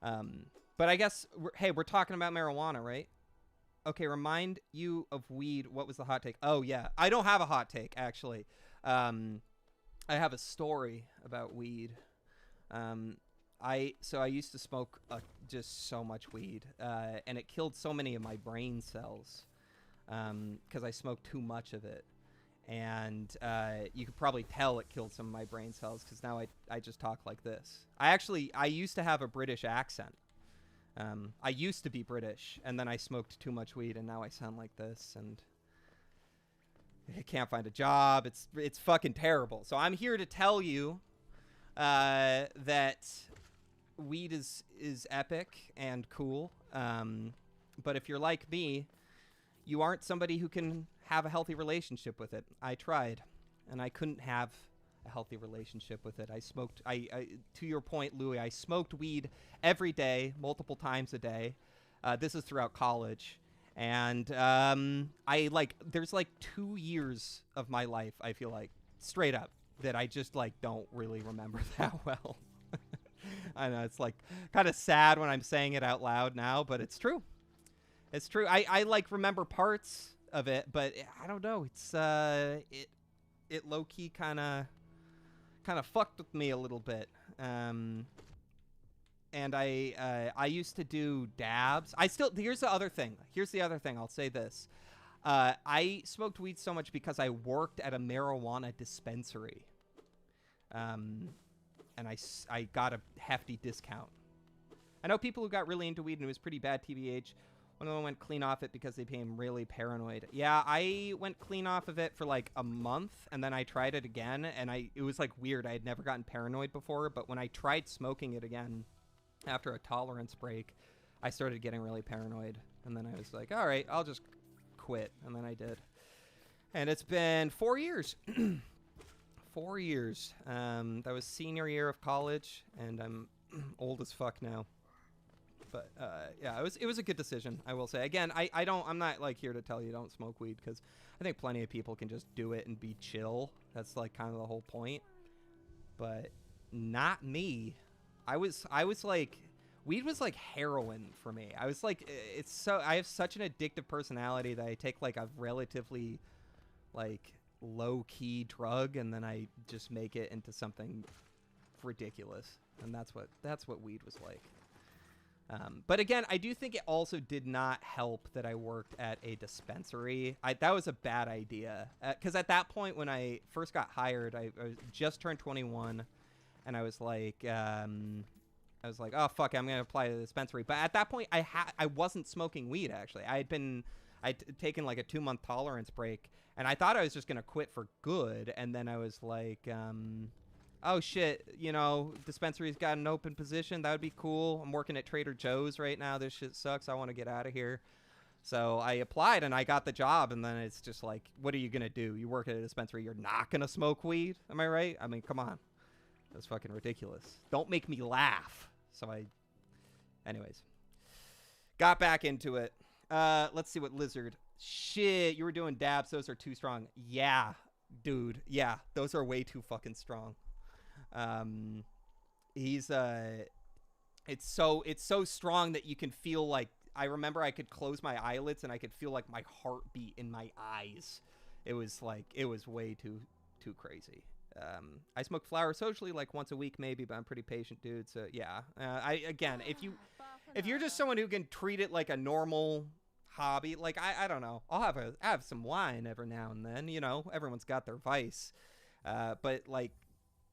But I guess we're talking about marijuana, right? Okay, remind you of weed. What was the hot take? Oh yeah, I don't have a hot take actually. I have a story about weed. I used to smoke just so much weed, and it killed so many of my brain cells because I smoked too much of it. And you could probably tell it killed some of my brain cells because now I just talk like this. I used to have a British accent. I used to be British, and then I smoked too much weed, and now I sound like this, and I can't find a job. It's fucking terrible. So I'm here to tell you that weed is epic and cool. But if you're like me, you aren't somebody who can have a healthy relationship with it. I tried, and I couldn't have a healthy relationship with it. I smoked, to your point, Louis, I smoked weed every day, multiple times a day. This is throughout college. And there's like 2 years of my life, I feel like, straight up, that I just like don't really remember that well. I know it's like kind of sad when I'm saying it out loud now, but it's true. It's true. I like remember parts of it, but I don't know. It's it low key kind of fucked with me a little bit. And I used to do dabs. Here's the other thing. I'll say this. I smoked weed so much because I worked at a marijuana dispensary. And I got a hefty discount. I know people who got really into weed and it was pretty bad, TBH. One of them went clean off it because they became really paranoid. Yeah, I went clean off of it for like a month, and then I tried it again, and it was like weird. I had never gotten paranoid before, but when I tried smoking it again after a tolerance break, I started getting really paranoid, and then I was like, all right, I'll just quit, and then I did. And it's been 4 years. 4 years. That was senior year of college, and I'm old as fuck now. But yeah, it was a good decision, I will say. Again, I'm not like here to tell you don't smoke weed, because I think plenty of people can just do it and be chill. That's like kind of the whole point. But not me. I was like, weed was like heroin for me. I was like, I have such an addictive personality that I take like a relatively like low key drug, and then I just make it into something ridiculous. And that's what weed was like. But again, I do think it also did not help that I worked at a dispensary. That was a bad idea. Because at that point, when I first got hired, I just turned 21, and I was like, oh fuck, I'm gonna apply to the dispensary. But at that point, I wasn't smoking weed actually. I'd taken like a 2-month tolerance break, and I thought I was just gonna quit for good. And then I was like, oh shit, dispensary's got an open position. That would be cool. I'm working at Trader Joe's right now. This shit sucks. I want to get out of here. So I applied and I got the job. And then it's just like, what are you going to do? You work at a dispensary. You're not going to smoke weed. Am I right? I mean, come on. That's fucking ridiculous. Don't make me laugh. Anyways, got back into it. Let's see what Lizard. Shit, you were doing dabs. Those are too strong. Yeah, dude. Yeah, those are way too fucking strong. He's it's so strong that you can feel like, I remember I could close my eyelids and I could feel like my heartbeat in my eyes. It was like, it was way too crazy. I smoke flowers socially like once a week maybe, but I'm pretty patient, dude. So yeah, again, if you're just someone who can treat it like a normal hobby, like I don't know, I'll have some wine every now and then. You know, everyone's got their vice, but like,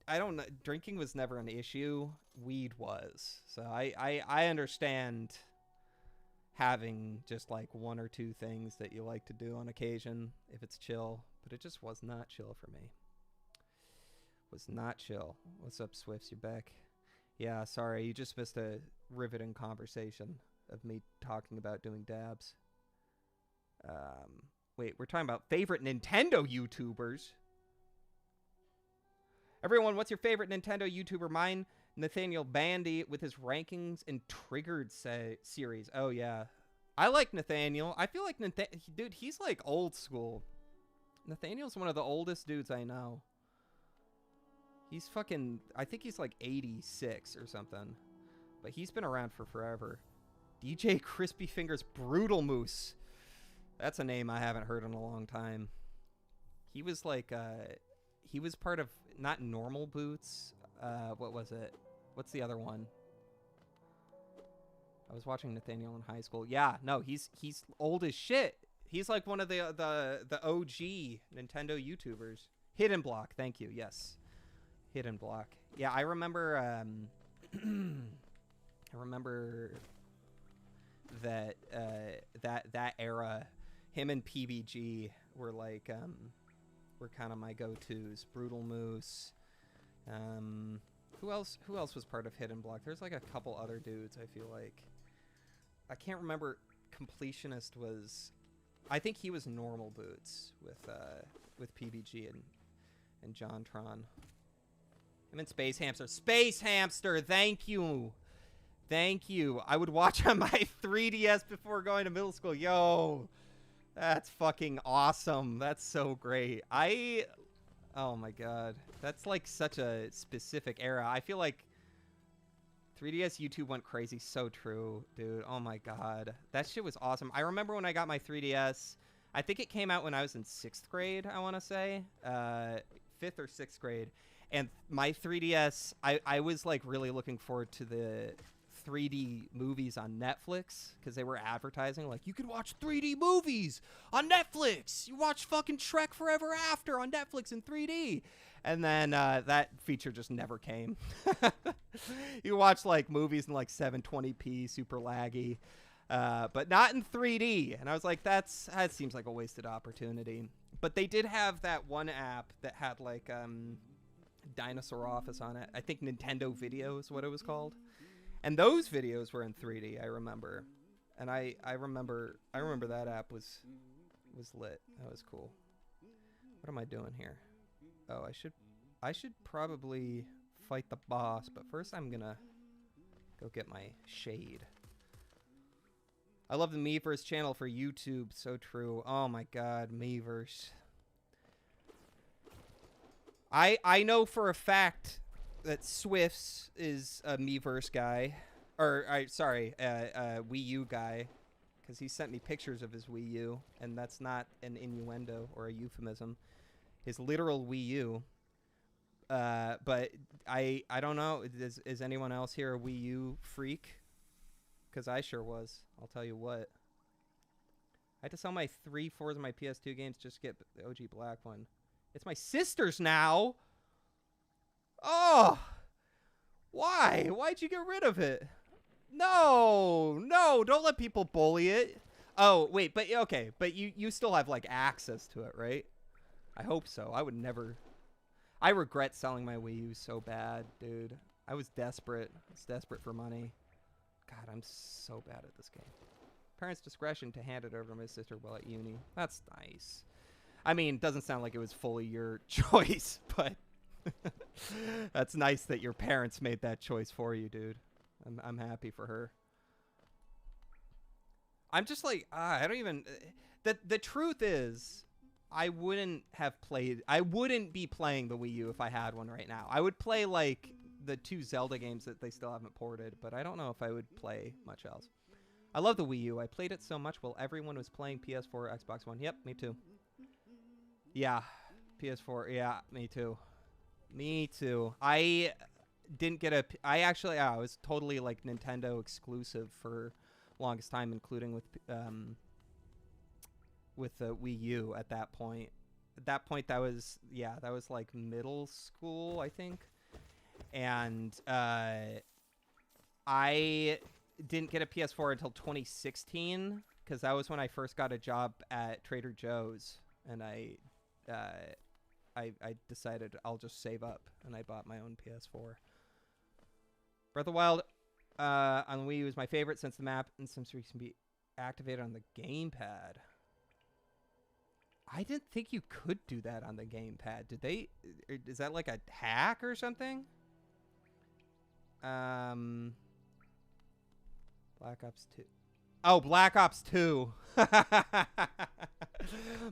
I don't know, drinking was never an issue. Weed was. So I understand having just like one or two things that you like to do on occasion if it's chill, but it just was not chill for me. Was not chill. What's up, Swifts? You back? Yeah, sorry, you just missed a riveting conversation of me talking about doing dabs. Wait, we're talking about favorite Nintendo YouTubers. Everyone, what's your favorite Nintendo YouTuber? Mine, Nathaniel Bandy with his rankings and Triggered series. Oh, yeah. I like Nathaniel. I feel like, dude, he's like old school. Nathaniel's one of the oldest dudes I know. He's fucking, I think he's like 86 or something. But he's been around for forever. DJ Crispy Fingers Brutal Moose. That's a name I haven't heard in a long time. He was like, he was part of, not Normal Boots. What was it? What's the other one? I was watching Nathaniel in high school. Yeah, no, he's old as shit. He's like one of the OG Nintendo YouTubers. Hidden Block, thank you. Yes, Hidden Block. Yeah, I remember. I remember that that era. Him and PBG were like were kind of my go-tos. Brutal Moose. Who else was part of Hidden Block? There's like a couple other dudes, I feel like. I can't remember. Completionist was, I think he was Normal Boots with PBG and JonTron. Him and Space Hamster. Space Hamster, thank you. Thank you. I would watch on my 3DS before going to middle school. Yo, that's fucking awesome. That's so great. Oh my god. That's like such a specific era. I feel like 3DS YouTube went crazy. So true, dude. Oh my god. That shit was awesome. I remember when I got my 3DS. I think it came out when I was in 6th grade, I want to say. 5th or 6th grade. And my 3DS, I was like really looking forward to the 3D movies on Netflix because they were advertising like, you could watch 3D movies on Netflix. You watch fucking Shrek Forever After on Netflix in 3D. And then that feature just never came. You watch like movies in like 720p, super laggy, but not in 3D. And I was like, that seems like a wasted opportunity. But they did have that one app that had like Dinosaur Office on it. I think Nintendo Video is what it was called. And those videos were in 3D, I remember. And I remember that app was lit. That was cool. What am I doing here? Oh, I should probably fight the boss, but first I'm gonna go get my shade. I love the Miiverse channel for YouTube. So true. Oh my god, Miiverse. I know for a fact that Swifts is a Miiverse guy, or sorry, Wii U guy, because he sent me pictures of his Wii U, and that's not an innuendo or a euphemism. His literal Wii U. But I don't know. Is anyone else here a Wii U freak? Because I sure was. I'll tell you what. I had to sell my 3/4 of my PS2 games just to get the OG black one. It's my sister's now. Oh, why? Why'd you get rid of it? No, don't let people bully it. Oh, wait, but okay, but you still have like access to it, right? I hope so. I would never. I regret selling my Wii U so bad, dude. I was desperate. I was desperate for money. God, I'm so bad at this game. Parents' discretion to hand it over to my sister while at uni. That's nice. I mean, doesn't sound like it was fully your choice, but that's nice that your parents made that choice for you, dude. I'm happy for her. I'm just like, I don't even... The truth is, I wouldn't be playing the Wii U if I had one right now. I would play, like, the 2 Zelda games that they still haven't ported, but I don't know if I would play much else. I love the Wii U. I played it so much while everyone was playing PS4, Xbox One. Yep, me too. Yeah, PS4. Yeah, me too. Me too. I didn't get a... I was totally like Nintendo exclusive for longest time, including with the Wii U at that point. At that point, that was like middle school, I think. And I didn't get a PS4 until 2016 because that was when I first got a job at Trader Joe's, and I decided I'll just save up, and I bought my own PS4. Breath of the Wild on Wii U is my favorite since the map and some streaks can be activated on the gamepad. I didn't think you could do that on the gamepad. Did they? Is that like a hack or something? Black Ops 2. Oh, Black Ops 2.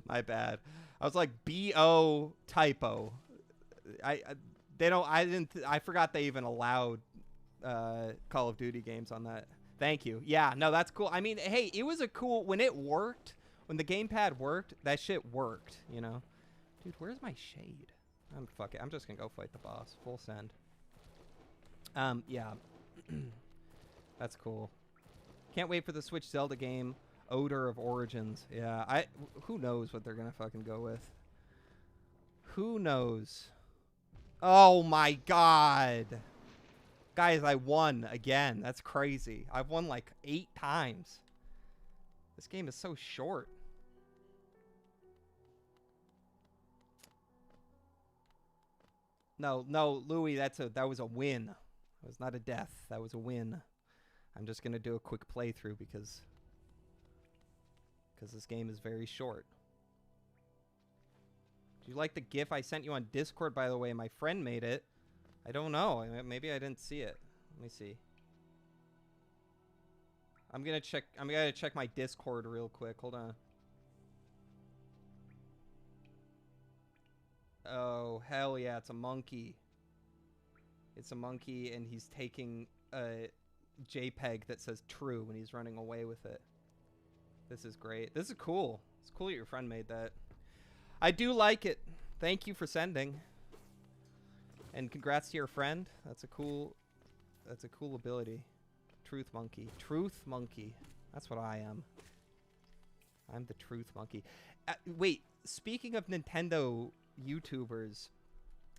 My bad. I was like BO typo. I forgot they even allowed Call of Duty games on that. Thank you. Yeah, no, that's cool. I mean, hey, it was a cool when it worked. When the gamepad worked, that shit worked, you know? Dude, where's my shade? Fuck it. I'm just gonna go fight the boss. Full send. Yeah. That's cool. Can't wait for the Switch Zelda game, Odor of Origins. Yeah, who knows what they're gonna fucking go with. Who knows? Oh my god. Guys, I won again. That's crazy. I've won like 8 times. This game is so short. No, Louis, that was a win. It was not a death. That was a win. I'm just going to do a quick playthrough because this game is very short. Do you like the GIF I sent you on Discord, by the way? My friend made it. I don't know. Maybe I didn't see it. Let me see. I'm gonna check my Discord real quick. Hold on. Oh, hell yeah, it's a monkey. It's a monkey, and he's taking a JPEG that says true when he's running away with it. This is great. This is cool. It's cool that your friend made that. I do like it. Thank you for sending. And congrats to your friend. That's a cool ability. Truth monkey. Truth monkey. That's what I am. I'm the truth monkey. Wait, speaking of Nintendo YouTubers,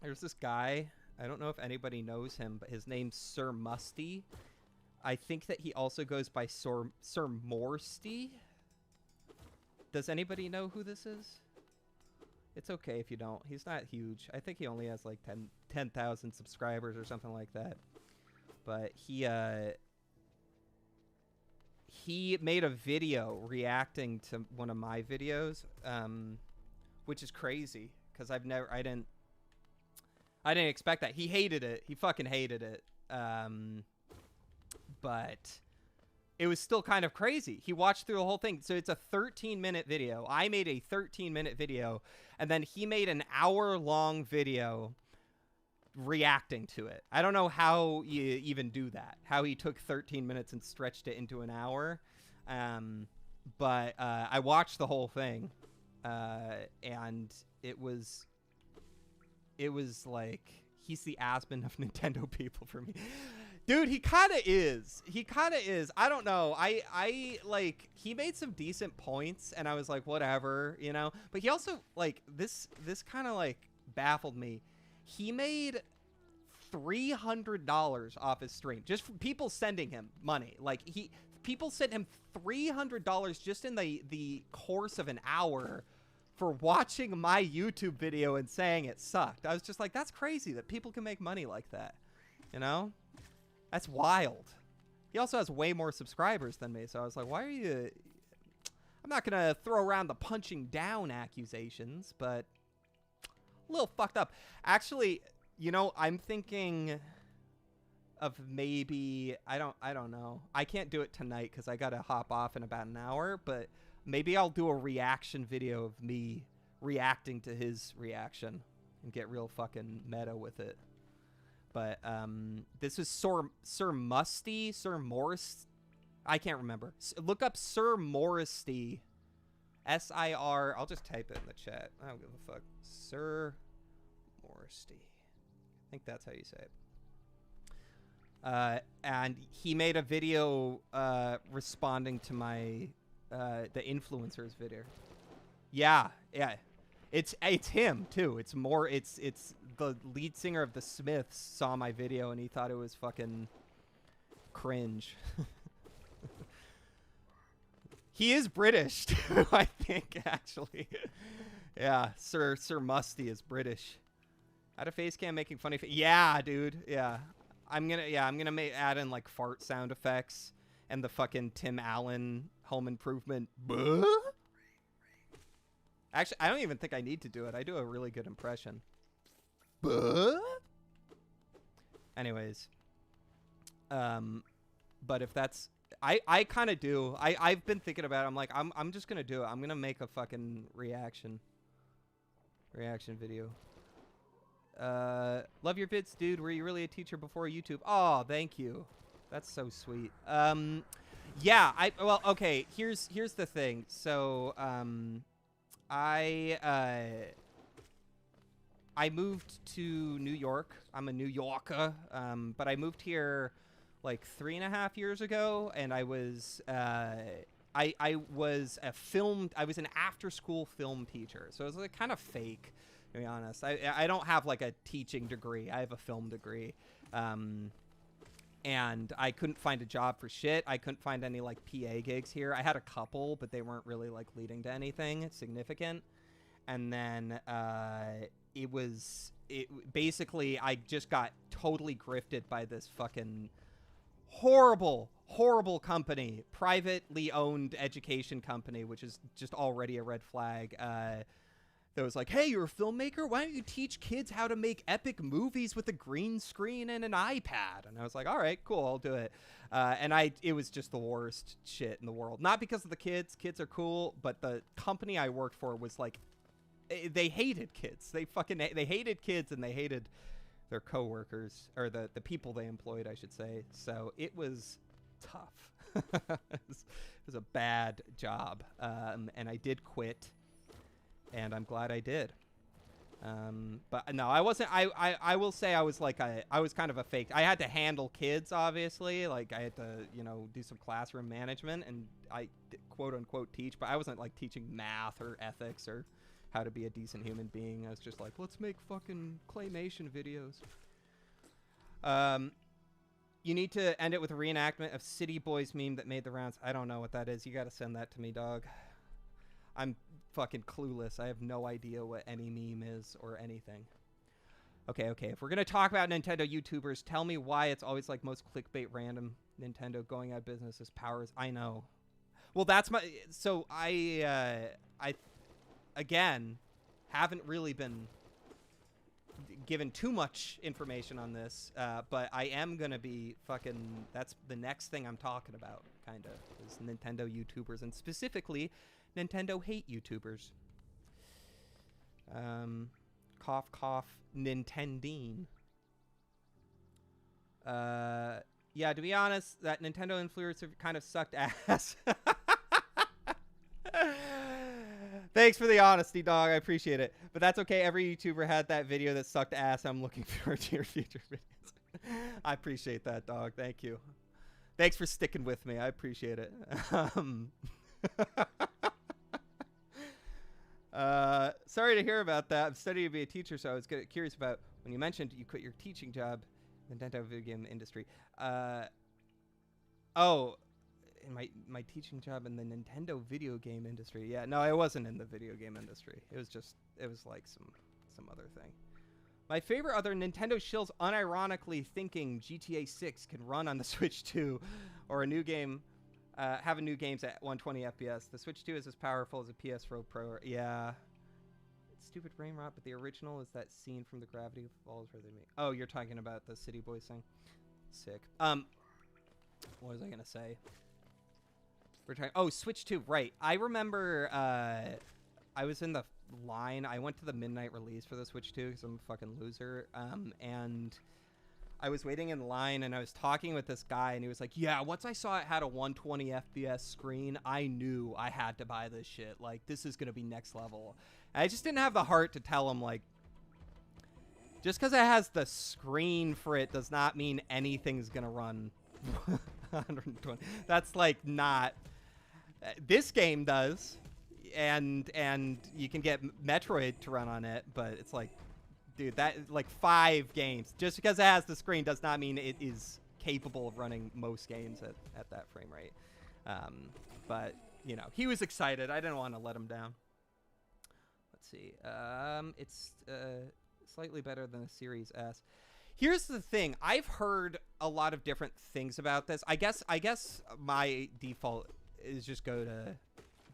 there's this guy. I don't know if anybody knows him, but his name's Sir Musty. I think that he also goes by Sir Morsty. Does anybody know who this is? It's okay if you don't. He's not huge. I think he only has like 10,000 subscribers or something like that. But he made a video reacting to one of my videos, which is crazy because I didn't expect that. He hated it. He fucking hated it. But it was still kind of crazy. He watched through the whole thing. So it's a 13-minute video. I made a 13-minute video, and then he made an hour-long video reacting to it. I don't know how you even do that. How he took 13 minutes and stretched it into an hour. But I watched the whole thing, and it was like he's the Aspen of Nintendo people for me. Dude, he kind of is. I don't know. I like, he made some decent points, and I was like, whatever, you know? But he also, like, this kind of, like, baffled me. He made $300 off his stream. Just from people sending him money. Like, people sent him $300 just in the course of an hour for watching my YouTube video and saying it sucked. I was just like, that's crazy that people can make money like that, you know? That's wild. He also has way more subscribers than me, so I was like, why are you... I'm not going to throw around the punching down accusations, but a little fucked up. Actually, you know, I'm thinking of maybe... I don't know. I can't do it tonight because I got to hop off in about an hour, but maybe I'll do a reaction video of me reacting to his reaction and get real fucking meta with it. But this is Sir Musty, Sir Morris. I can't remember. Look up Sir Morristy. S-I-R. I'll just type it in the chat. I don't give a fuck. Sir Morristy. I think that's how you say it. And he made a video responding to my the influencers video. Yeah. It's him too. It's the lead singer of the Smiths saw my video and he thought it was fucking cringe. He is British too, I think, actually. Yeah, Sir Musty is British. Out of face cam making funny yeah, dude. Yeah. I'm gonna add in like fart sound effects and the fucking Tim Allen Home Improvement. Buh? Actually, I don't even think I need to do it. I do a really good impression. Buh? Anyways. But if that's I kind of do. I've been thinking about it. I'm like, I'm just gonna do it. I'm gonna make a fucking reaction video. Love your vids, dude. Were you really a teacher before YouTube? Oh, thank you. That's so sweet. Yeah. Well, okay. Here's the thing. So, I moved to New York. I'm a New Yorker. But I moved here like 3.5 years ago, and I was I was an after-school film teacher, so it was like kind of fake, to be honest. I don't have like a teaching degree. I have a film degree, and I couldn't find a job for shit. I couldn't find any like PA gigs here. I had a couple, but they weren't really like leading to anything significant. And then basically I just got totally grifted by this fucking horrible company, privately owned education company, which is just already a red flag. That was like, hey, you're a filmmaker? Why don't you teach kids how to make epic movies with a green screen and an iPad? And I was like, all right, cool, I'll do it. And it was just the worst shit in the world. Not because of the kids. Kids are cool, but the company I worked for was like, they hated kids. They hated kids, and they hated their coworkers, or the people they employed, I should say. So it was tough. It was a bad job, and I did quit, and I'm glad I did. But no, I wasn't. I will say I was like I was kind of a fake. I had to handle kids, obviously. Like I had to do some classroom management, and I quote unquote teach, but I wasn't like teaching math or ethics or how to be a decent human being. I was just like, let's make fucking claymation videos. You need to end it with a reenactment of City Boys meme that made the rounds. I don't know what that is. You got to send that to me, dog. I'm fucking clueless. I have no idea what any meme is or anything. Okay. If we're going to talk about Nintendo YouTubers, tell me why it's always like most clickbait random Nintendo going out of business as powers. I know. Well, that's my... So I again, haven't really been given too much information on this, but I am going to be fucking... That's the next thing I'm talking about, kind of, is Nintendo YouTubers, and specifically, Nintendo hate YouTubers. Cough, cough, Nintendine. Yeah, to be honest, that Nintendo influencer kind of sucked ass. Thanks for the honesty, dog. I appreciate it. But that's okay. Every YouTuber had that video that sucked ass. I'm looking forward to your future videos. I appreciate that, dog. Thank you. Thanks for sticking with me. I appreciate it. Sorry to hear about that. I'm studying to be a teacher, so I was curious about when you mentioned you quit your teaching job in the Nintendo video game industry. In my teaching job in the Nintendo video game industry. Yeah, no, I wasn't in the video game industry. It was like some other thing. My favorite other Nintendo shills unironically thinking GTA 6 can run on the Switch 2 or a new game, have a new games at 120 FPS. The Switch 2 is as powerful as a PS4 Pro. Yeah. It's stupid brain rot, but the original is that scene from the Gravity Falls where they make... Oh, you're talking about the City Boys thing? Sick. What was I going to say? Switch 2, right. I remember I was in the line. I went to the midnight release for the Switch 2 because I'm a fucking loser. And I was waiting in line and I was talking with this guy and he was like, yeah, once I saw it had a 120 FPS screen, I knew I had to buy this shit. Like, this is going to be next level. And I just didn't have the heart to tell him, like, just because it has the screen for it does not mean anything's going to run 120. That's like not... This game does. And you can get Metroid to run on it, but it's like... Dude, that like 5 games. Just because it has the screen does not mean it is capable of running most games at that frame rate. But, you know, he was excited. I didn't want to let him down. Let's see. It's slightly better than the Series S. Here's the thing. I've heard a lot of different things about this. I guess my default is just go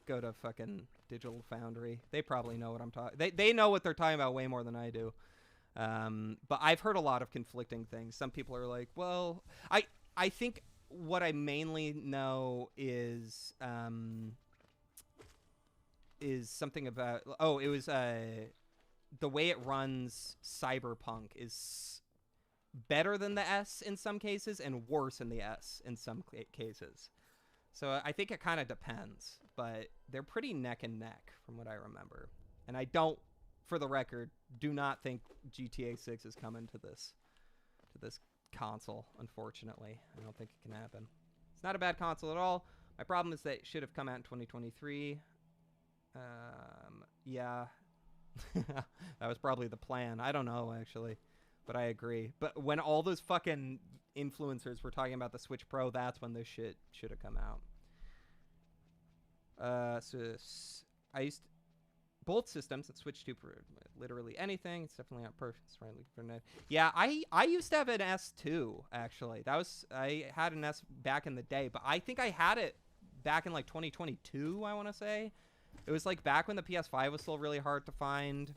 to fucking Digital Foundry. They probably know what I'm talking. They know what they're talking about way more than I do. But I've heard a lot of conflicting things. Some people are like, well, I think what I mainly know is something about, it was the way it runs Cyberpunk is better than the S in some cases and worse in the S in some cases. So I think it kind of depends, but they're pretty neck and neck from what I remember. And I don't, for the record, do not think GTA 6 is coming to this console, unfortunately. I don't think it can happen. It's not a bad console at all. My problem is that it should have come out in 2023. Yeah. That was probably the plan. I don't know, actually. But I agree. But when all those fucking influencers were talking about the Switch Pro, that's when this shit should have come out. So I used both systems that Switch 2 for literally anything. It's definitely not perfect. It's friendly for net. Yeah, I used to have an S2, actually. I had an S back in the day, but I think I had it back in like 2022, I want to say. It was like back when the PS5 was still really hard to find,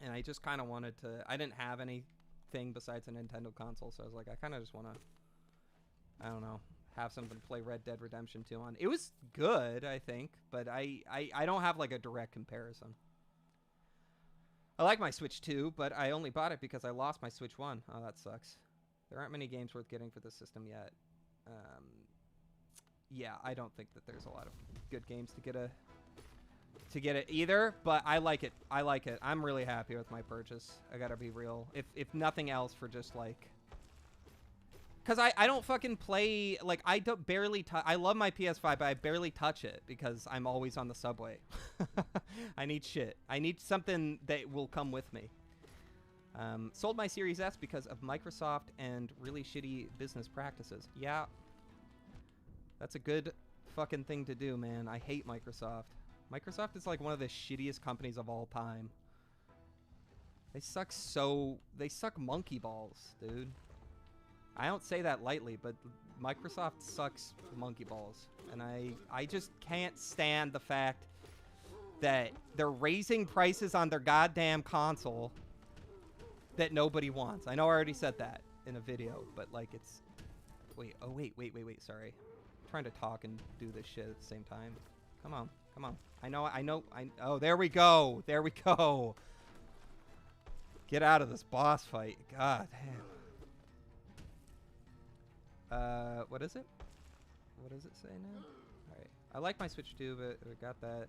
and I just kind of wanted to... I didn't have anything besides a Nintendo console, so I was like, I kind of just want to, I don't know, have something to play Red Dead Redemption 2 on. It was good, I think, but I don't have like a direct comparison. I like my Switch 2, but I only bought it because I lost my Switch 1. Oh, that sucks. There aren't many games worth getting for this system yet. Yeah, I don't think that there's a lot of good games to get it either, but I like it. I'm really happy with my purchase. I gotta be real. If nothing else, for just like, because I don't fucking play, like, I don't barely touch. I love my PS5, but I barely touch it because I'm always on the subway. I need shit. I need something that will come with me. Sold my Series S because of Microsoft and really shitty business practices. Yeah, that's a good fucking thing to do, man. I hate Microsoft. Microsoft is like one of the shittiest companies of all time. They suck monkey balls, dude. I don't say that lightly, but Microsoft sucks monkey balls. And I just can't stand the fact that they're raising prices on their goddamn console that nobody wants. I know I already said that in a video, but like it's... Wait, sorry. I'm trying to talk and do this shit at the same time. Come on. Oh, there we go. Get out of this boss fight. God damn. What is it? What does it say now? Alright. I like my Switch 2, but we got that.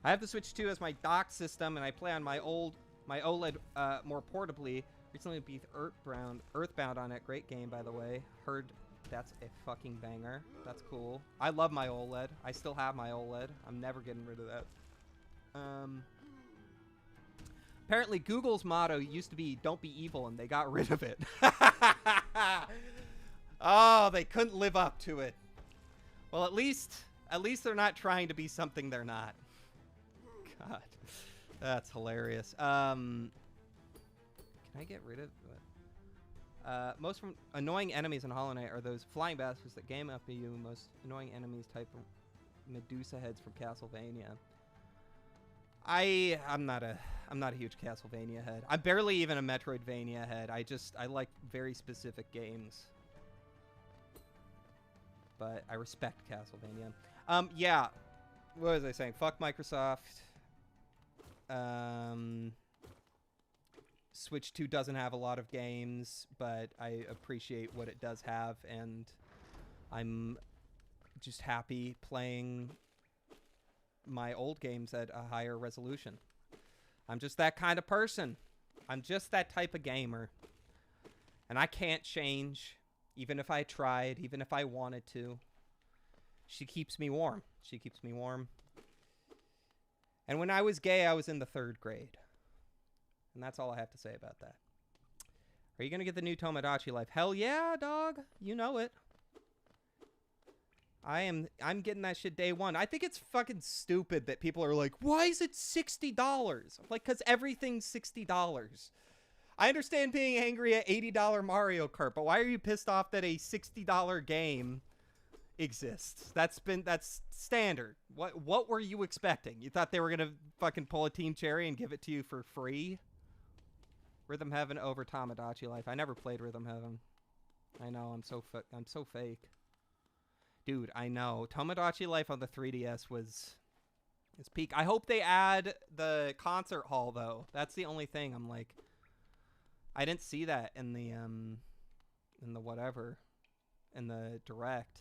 I have the Switch 2 as my dock system, and I play on my OLED more portably. Recently beat Earthbound on it. Great game, by the way. Heard that's a fucking banger. That's cool. I love my OLED. I still have my OLED. I'm never getting rid of that. Apparently Google's motto used to be "Don't be evil," and they got rid of it. Oh, they couldn't live up to it. Well, at least they're not trying to be something they're not. God, that's hilarious. Can I get rid of what? Most from annoying enemies in Hollow Knight are those flying bastards that game up to you. Most annoying enemies type of Medusa heads from Castlevania. I'm not a huge Castlevania head. I'm barely even a Metroidvania head. I like very specific games. But I respect Castlevania. Yeah. What was I saying? Fuck Microsoft. Switch 2 doesn't have a lot of games, but I appreciate what it does have, and I'm just happy playing my old games at a higher resolution. I'm just that kind of person. I'm just that type of gamer. And I can't change, even if I tried, even if I wanted to. She keeps me warm. She keeps me warm. And when I was gay, I was in the 3rd grade. And that's all I have to say about that. Are you going to get the new Tomodachi Life? Hell yeah, dog. You know it. I'm getting that shit day one. I think it's fucking stupid that people are like, why is it $60? Like, because everything's $60. I understand being angry at $80 Mario Kart, but why are you pissed off that a $60 game exists? That's standard. What were you expecting? You thought they were gonna fucking pull a Team Cherry and give it to you for free? Rhythm Heaven over Tomodachi Life. I never played Rhythm Heaven. I know, I'm so fake. Dude, I know. Tomodachi Life on the 3DS was its peak. I hope they add the concert hall, though. That's the only thing. I'm like, I didn't see that in the direct.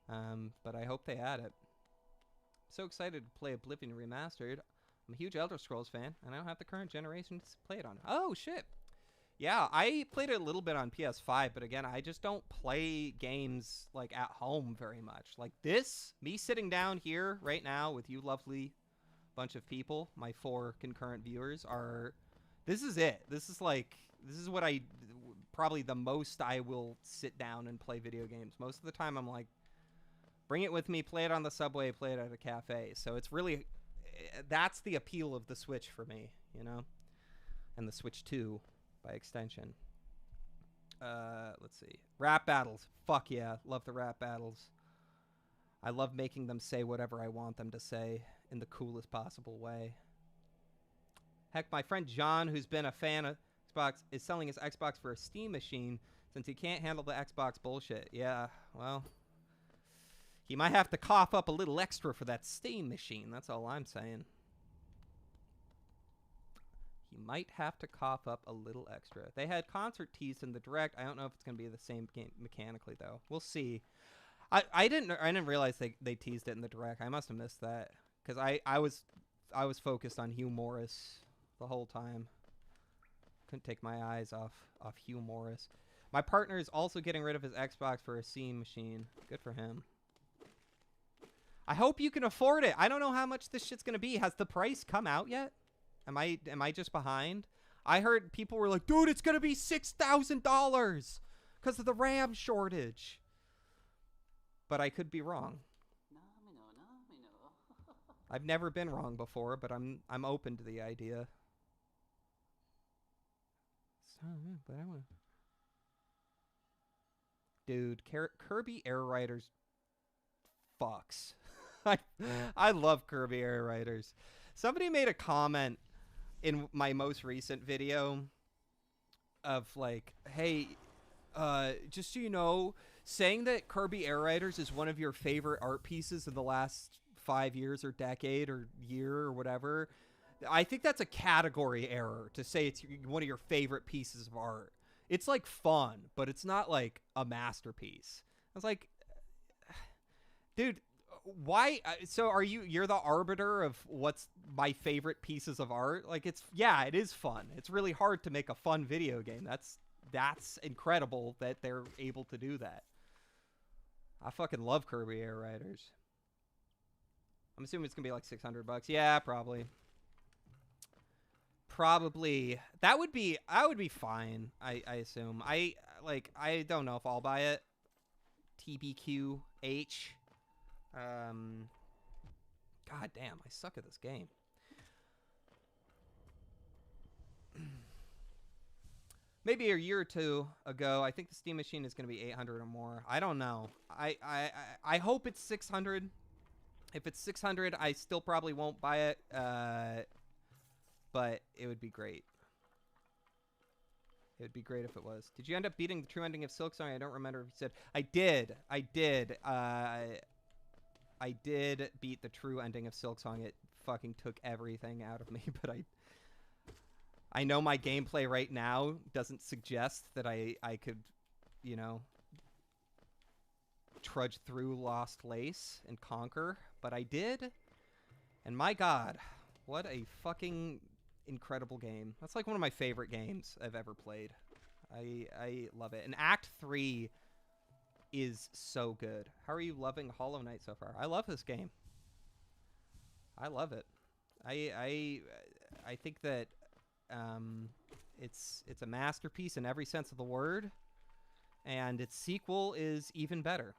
But I hope they add it. I'm so excited to play Oblivion Remastered. I'm a huge Elder Scrolls fan, and I don't have the current generation to play it on. Oh, shit. Yeah, I played it a little bit on PS5, but again, I just don't play games, like, at home very much. Like this, me sitting down here right now with you lovely bunch of people, my 4 concurrent viewers, this is it. This is what probably the most I will sit down and play video games. Most of the time, I'm like, bring it with me, play it on the subway, play it at a cafe. So it's really, that's the appeal of the Switch for me, you know? And the Switch 2. By extension. Let's see. Rap battles. Fuck yeah. Love the rap battles. I love making them say whatever I want them to say in the coolest possible way. Heck, my friend John, who's been a fan of Xbox, is selling his Xbox for a Steam machine since he can't handle the Xbox bullshit. Yeah, well, he might have to cough up a little extra for that Steam machine. That's all I'm saying. He might have to cough up a little extra. They had concert teased in the direct. I don't know if it's going to be the same game mechanically, though. We'll see. I didn't realize they teased it in the direct. I must have missed that because I was focused on Hugh Morris the whole time. Couldn't take my eyes off Hugh Morris. My partner is also getting rid of his Xbox for a Steam machine. Good for him. I hope you can afford it. I don't know how much this shit's going to be. Has the price come out yet? Am I just behind? I heard people were like, dude, it's going to be $6,000 because of the RAM shortage. But I could be wrong. I've never been wrong before, but I'm open to the idea. Dude, Kirby Air Riders fucks. I love Kirby Air Riders. Somebody made a comment in my most recent video of like, hey, just so you know, saying that Kirby Air Riders is one of your favorite art pieces in the last 5 years or decade or year or whatever, I think that's a category error to say it's one of your favorite pieces of art. It's like fun, but it's not like a masterpiece. I was like, dude, why? So you're the arbiter of what's my favorite pieces of art? Like, it is fun. It's really hard to make a fun video game. That's incredible that they're able to do that. I fucking love Kirby Air Riders. I'm assuming it's gonna be like $600. Yeah, probably. That would be fine. I assume. I don't know if I'll buy it. TBQH. God damn, I suck at this game. Maybe a year or two ago, I think the Steam machine is going to be $800 or more. I don't know. I hope it's $600. If it's $600, I still probably won't buy it. But it would be great. It would be great if it was. Did you end up beating the true ending of Silksong? I don't remember if you said. I did. I did beat the true ending of Silksong. It fucking took everything out of me, but I know my gameplay right now doesn't suggest that I could, you know, trudge through Lost Lace and conquer, but I did. And my god, what a fucking incredible game. That's like one of my favorite games I've ever played. I love it. And Act 3 is so good. How are you loving Hollow Knight so far? I love this game. I love it. I think that it's a masterpiece in every sense of the word, and its sequel is even better.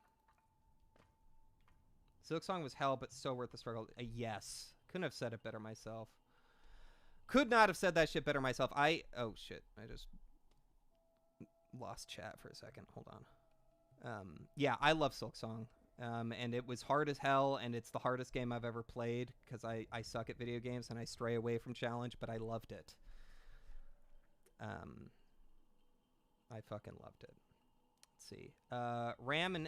Silksong was hell, but so worth the struggle. Yes. Couldn't have said it better myself. Could not have said that shit better myself. Oh shit. I just lost chat for a second. Hold on. Yeah, I love Silksong. And it was hard as hell, and it's the hardest game I've ever played because I suck at video games and I stray away from challenge, but I loved it. I fucking loved it. Let's see. RAM and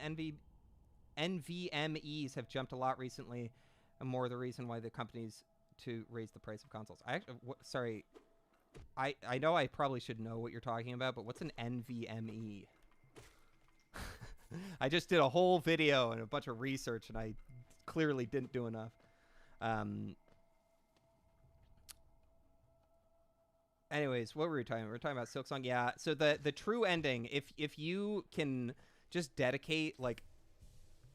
NVMEs have jumped a lot recently, and more the reason why the companies to raise the price of consoles. Sorry. I know I probably should know what you're talking about, but what's an NVMe? I just did a whole video and a bunch of research, and I clearly didn't do enough. Anyways, what were we talking about? We were talking about Silksong. Yeah, so the true ending, if you can just dedicate, like,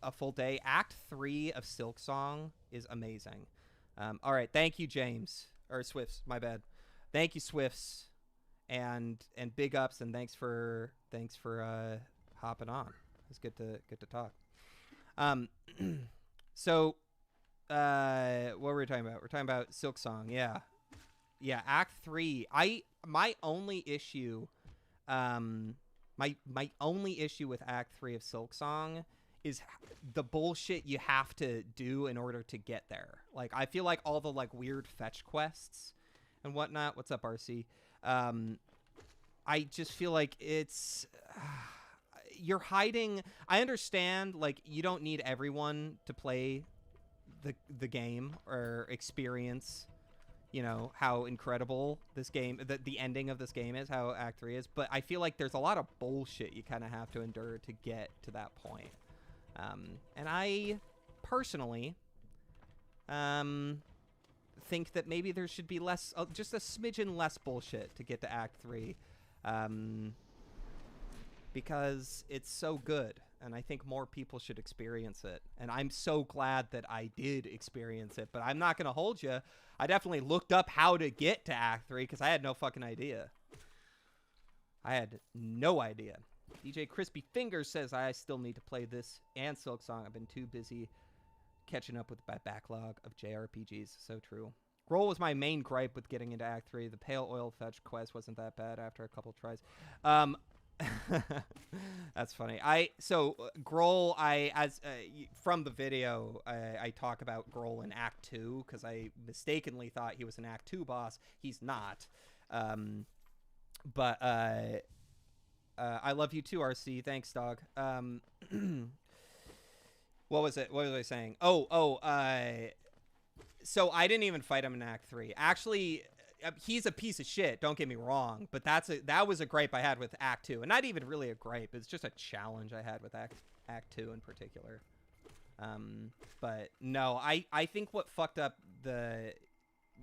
a full day, Act 3 of Silksong is amazing. All right, thank you, James. Or Swifts, my bad. Thank you, Swifts. And big ups, and thanks for hopping on. It's good to talk. So what were we talking about? We're talking about Silksong. Yeah, Act 3. My only issue my only issue with Act 3 of Silksong is the bullshit you have to do in order to get there. Like, I feel like all the, like, weird fetch quests and whatnot. What's up, RC? I just feel like it's you're hiding. I understand, like, you don't need everyone to play the game or experience, you know, how incredible this game, the ending of this game is, how Act 3 is. But I feel like there's a lot of bullshit you kind of have to endure to get to that point. And I personally think that maybe there should be less, just a smidgen less bullshit to get to Act 3. Because it's so good, and I think more people should experience it. And I'm so glad that I did experience it, but I'm not going to hold you. I definitely looked up how to get to Act 3 because I had no fucking idea. I had no idea. DJ Crispy Fingers says, I still need to play this and Silksong. I've been too busy catching up with my backlog of JRPGs. So true. Grohl was my main gripe with getting into Act 3. The Pale Oil Fetch quest wasn't that bad after a couple tries. That's funny. Grohl, from the video, I talk about Grohl in Act 2 because I mistakenly thought he was an Act 2 boss. He's not. But I love you too, RC. Thanks, dog. What was it? What was I saying? So I didn't even fight him in Act 3. Actually, he's a piece of shit, don't get me wrong, but that was a gripe I had with Act 2. And not even really a gripe, it's just a challenge I had with Act 2 in particular. But no, I think what fucked up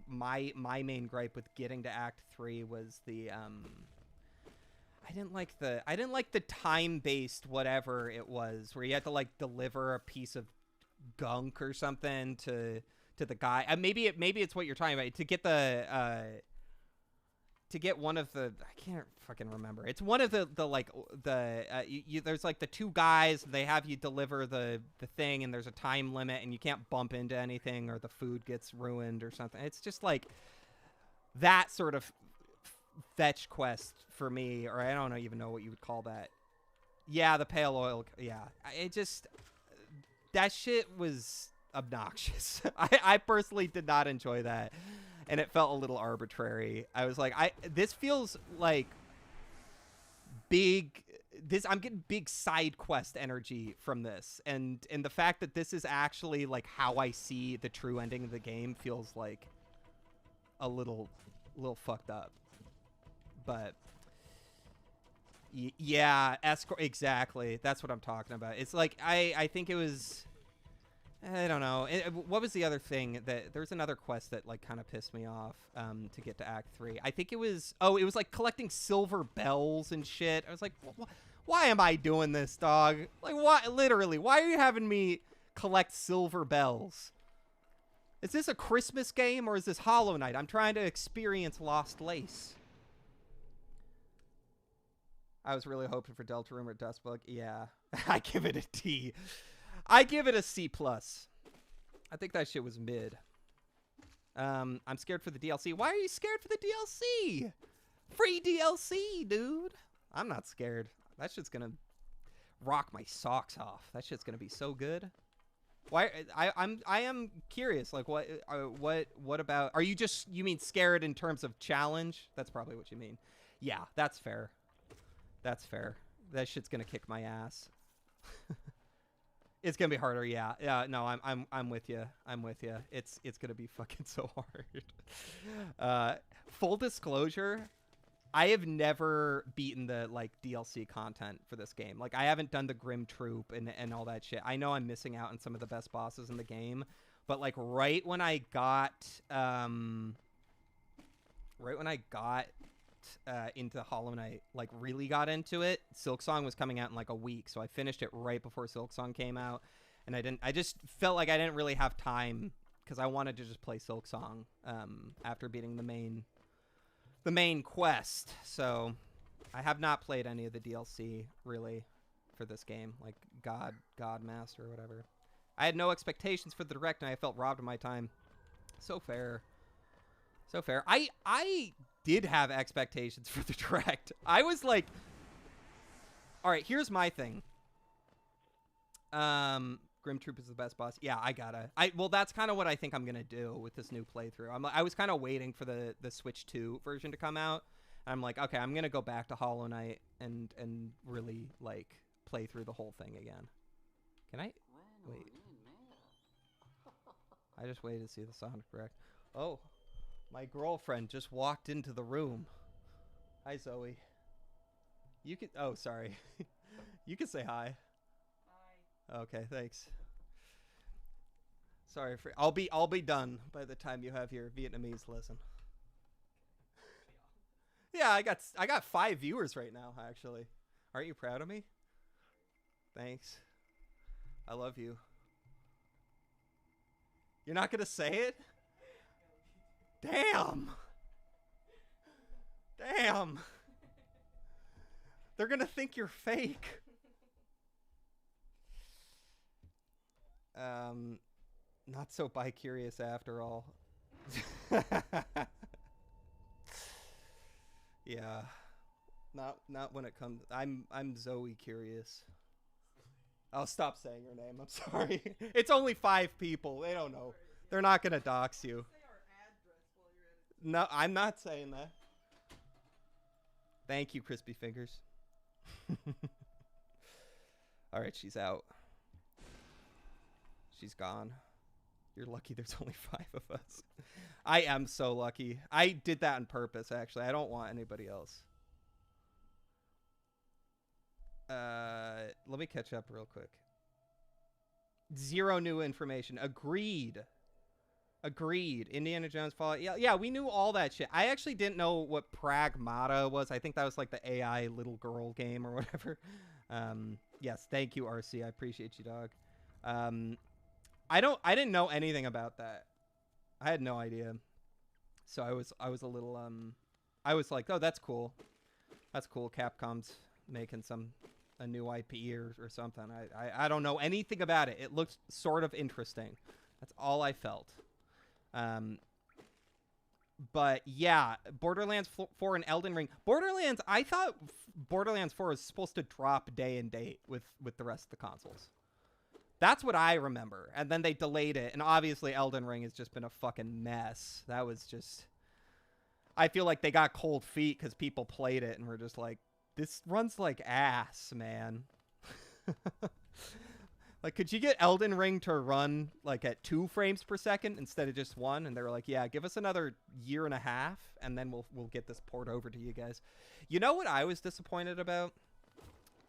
my main gripe with getting to Act 3 was the I didn't like the time-based whatever it was, where you had to, like, deliver a piece of gunk or something to the guy. Maybe it's what you're talking about, to get one of the, I can't fucking remember. It's one of the there's like the two guys, they have you deliver the thing, and there's a time limit, and you can't bump into anything or the food gets ruined or something. It's just like that sort of fetch quest for me, or I don't even know what you would call that. Yeah, the Pale Oil. Yeah, that shit was obnoxious. I personally did not enjoy that, and it felt a little arbitrary. I was like, this feels like big. I'm getting big side quest energy from this, and the fact that this is actually like how I see the true ending of the game feels like a little fucked up. but yeah, escort, exactly. That's what I'm talking about. It's like I think it was, I don't know. What was the other thing that there's another quest that like kind of pissed me off to get to Act 3. I think it was it was like collecting silver bells and shit. I was like, why am I doing this, dog? Like, why? Literally, why are you having me collect silver bells? Is this a Christmas game or is this Hollow Knight? I'm trying to experience Lost Lace. I was really hoping for Deltarune or Dustbug. Yeah, I give it a D. I give it a C+. I think that shit was mid. I'm scared for the DLC. Why are you scared for the DLC? Free DLC, dude. I'm not scared. That shit's gonna rock my socks off. That shit's gonna be so good. Why? I am curious. Like, what about? Are you mean scared in terms of challenge? That's probably what you mean. Yeah, that's fair. That's fair. That shit's gonna kick my ass. It's gonna be harder. Yeah. Yeah. No, I'm with you. I'm with you. It's gonna be fucking so hard. Full disclosure, I have never beaten the like DLC content for this game. Like, I haven't done the Grim Troop and all that shit. I know I'm missing out on some of the best bosses in the game, but like right when I got into Hollow Knight, like really got into it, Silksong was coming out in like a week, so I finished it right before Silksong came out, and I just felt like I didn't really have time because I wanted to just play Silksong after beating the main quest. So I have not played any of the DLC really for this game, like Godmaster or whatever. I had no expectations for the Direct, and I felt robbed of my time. So fair. So fair. I did have expectations for the Direct. I was like, all right, here's my thing. Grim Troop is the best boss. Yeah, well, that's kind of what I think I'm gonna do with this new playthrough. I was kind of waiting for the Switch 2 version to come out. I'm like, okay, I'm gonna go back to Hollow Knight and really like play through the whole thing again. Can I wait? I just waited to see the sound correct. Oh, my girlfriend just walked into the room. Hi, Zoe. You can. Oh, sorry. You can say hi. Hi. Okay, thanks. Sorry for. I'll be done by the time you have your Vietnamese lesson. Yeah, I got 5 viewers right now. Actually, aren't you proud of me? Thanks. I love you. You're not gonna say it? Damn. Damn. They're gonna think you're fake. Not so Bicurious after all. Yeah. Not when it comes. I'm Zoe Curious. I'll stop saying her name. I'm sorry. It's only 5 people. They don't know. They're not gonna dox you. No, I'm not saying that. Thank you, Crispy Fingers. All right, she's out. She's gone. You're lucky there's only 5 of us. I am so lucky. I did that on purpose, actually. I don't want anybody else. Let me catch up real quick. 0 new information. Agreed. Indiana Jones Fallout. Yeah, we knew all that shit. I actually didn't know what Pragmata was. I think that was like the AI little girl game or whatever. Yes, thank you, RC. I appreciate you, dog. I didn't know anything about that. I had no idea. So I was a little I was like, oh, that's cool. That's cool. Capcom's making a new IP or something. I don't know anything about it. It looked sort of interesting. That's all I felt. But yeah, Borderlands 4 and Elden Ring. Borderlands, I thought Borderlands 4 was supposed to drop day and date with the rest of the consoles. That's what I remember. And then they delayed it. And obviously Elden Ring has just been a fucking mess. That was just... I feel like they got cold feet because people played it and were just like, this runs like ass, man. Like, could you get Elden Ring to run like at 2 frames per second instead of just 1? And they were like, yeah, give us another year and a half, and then we'll get this port over to you guys. You know what I was disappointed about?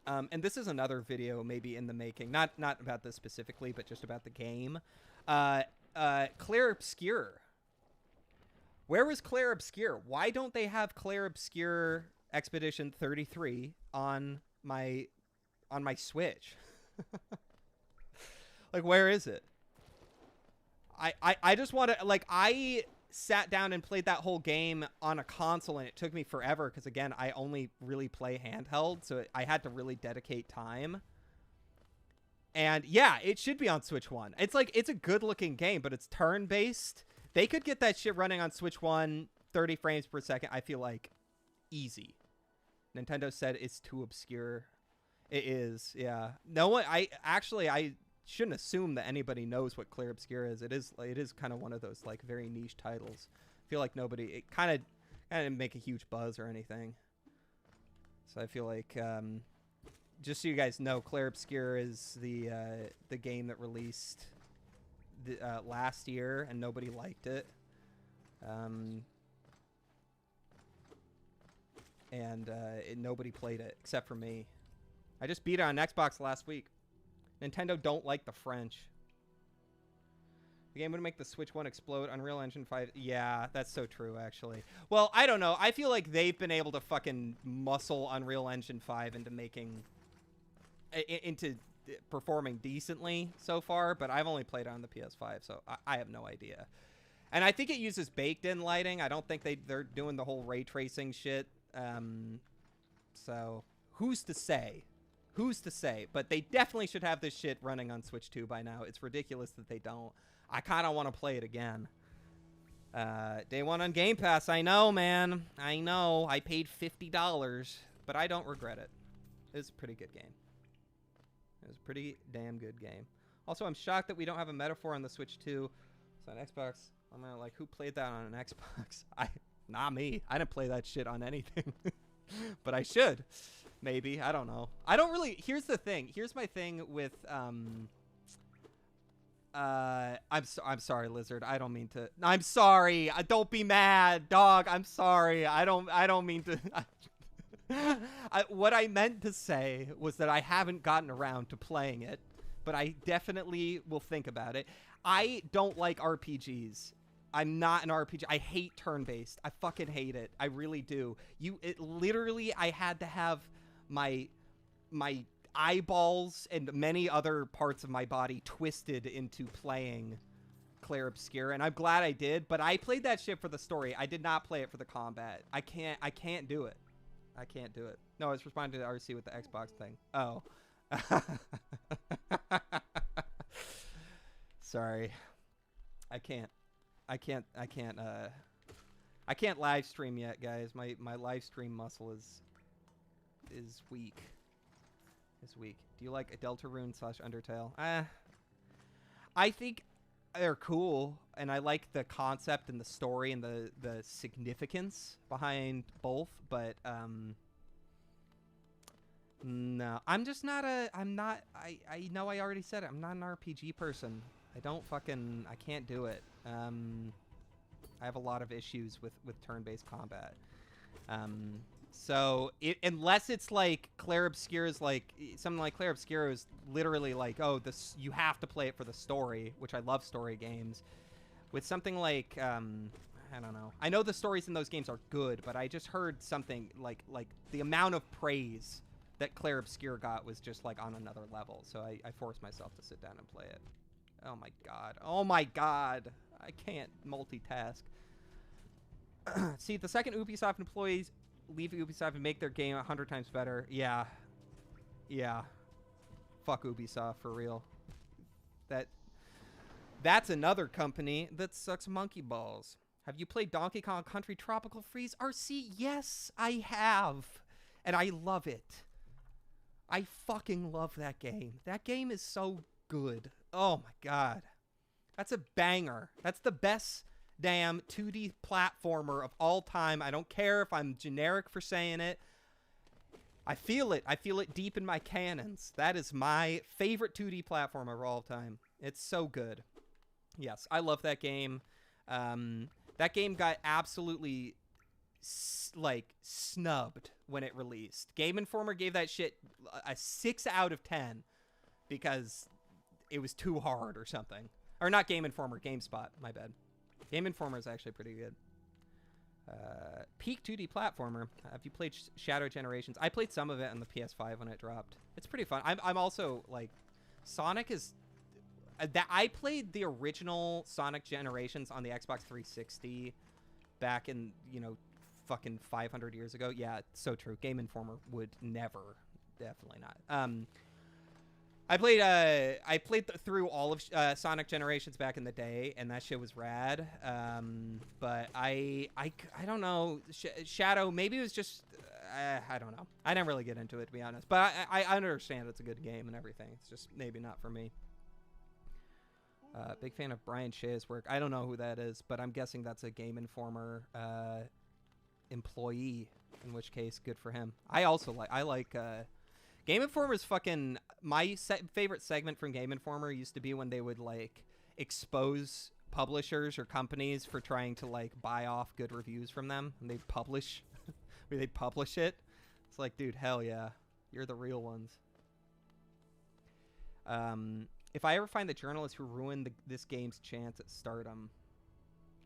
And this is another video maybe in the making, not about this specifically, but just about the game. Clair Obscur. Where was Clair Obscur? Why don't they have Clair Obscur Expedition 33 on my Switch? Like, where is it? I just want to, like, I sat down and played that whole game on a console, and it took me forever because, again, I only really play handheld, so I had to really dedicate time. And yeah, it should be on Switch 1. It's like, it's a good looking game, but it's turn based. They could get that shit running on Switch 1 30 frames per second, I feel like, easy. Nintendo said it's too obscure. It is, yeah. No one, I shouldn't assume that anybody knows what Clair Obscur is. It is kind of one of those like very niche titles. I feel like nobody, it kind of didn't make a huge buzz or anything. So I feel like, just so you guys know, Clair Obscur is the game that released last year and nobody liked it. Nobody played it except for me. I just beat it on Xbox last week. Nintendo don't like the French. The game would make the Switch 1 explode. Unreal Engine 5. Yeah, that's so true, actually. Well, I don't know. I feel like they've been able to fucking muscle Unreal Engine 5 into performing decently so far, but I've only played it on the PS5, so I have no idea. And I think it uses baked-in lighting. I don't think they're doing the whole ray tracing shit. So who's to say? Who's to say? But they definitely should have this shit running on Switch 2 by now. It's ridiculous that they don't. I kind of want to play it again. Day 1 on Game Pass. I know, man. I know. I paid $50, but I don't regret it. It's a pretty good game. It was a pretty damn good game. Also, I'm shocked that we don't have a metaphor on the Switch 2. It's on Xbox. I'm like, who played that on an Xbox? Not me. I didn't play that shit on anything. But I should. Maybe. I don't know. I don't really... Here's the thing. Here's my thing with... I'm sorry, Lizard. I don't mean to... I'm sorry. Don't be mad, dog. I'm sorry. I don't mean to... What I meant to say was that I haven't gotten around to playing it, but I definitely will think about it. I don't like RPGs. I'm not an RPG. I hate turn-based. I fucking hate it. I really do. Literally, I had to have my eyeballs and many other parts of my body twisted into playing Clair Obscur, and I'm glad I did, but I played that shit for the story. I did not play it for the combat. I can't do it. I can't do it. No, I was responding to the RC with the Xbox thing. Oh. Sorry. I can't live stream yet, guys. My live stream muscle is weak. Is weak. Do you like Deltarune / Undertale? I think they're cool, and I like the concept and the story and the significance behind both, but no. I'm just not I know I already said it. I'm not an RPG person. I can't do it. I have a lot of issues with turn-based combat. So unless it's like Clair Obscur is like something like Clair Obscur is literally like, oh, this you have to play it for the story, which I love story games. With something like I don't know. I know the stories in those games are good, but I just heard something like the amount of praise that Clair Obscur got was just like on another level. So I forced myself to sit down and play it. Oh my god. Oh my god. I can't multitask. See, the second Ubisoft employees leave Ubisoft and make their game 100 times better. Yeah. Fuck Ubisoft for real. That's another company that sucks monkey balls. Have you played Donkey Kong Country Tropical Freeze RC? Yes, I have. And I love it. I fucking love that game. That game is so good. Oh my god. That's a banger. That's the best damn 2D platformer of all time. I don't care if I'm generic for saying it. I feel it. I feel it deep in my cannons. That is my favorite 2D platformer of all time. It's so good. Yes, I love that game. That game got absolutely snubbed when it released. Game Informer gave that shit a 6 out of 10 because it was too hard or something. Or not Game Informer, GameSpot. My bad. Game Informer is actually pretty good. Peak 2D platformer. Have you played Shadow Generations? I played some of it on the PS5 when it dropped. It's pretty fun. I'm also like, Sonic is that I played the original Sonic Generations on the Xbox 360 back in, you know, fucking 500 years ago. Yeah, so true. Game Informer would never, definitely not. I played through all of Sonic Generations back in the day, and that shit was rad. But I don't know. Shadow, maybe it was just I don't know. I didn't really get into it, to be honest. But I understand it's a good game and everything. It's just maybe not for me. Big fan of Brian Shea's work. I don't know who that is, but I'm guessing that's a Game Informer employee. In which case, good for him. I like. Game Informer's fucking... My favorite segment from Game Informer used to be when they would, like, expose publishers or companies for trying to, like, buy off good reviews from them. And they'd publish... they'd publish it. It's like, dude, hell yeah. You're the real ones. If I ever find the journalist who ruined this game's chance at stardom...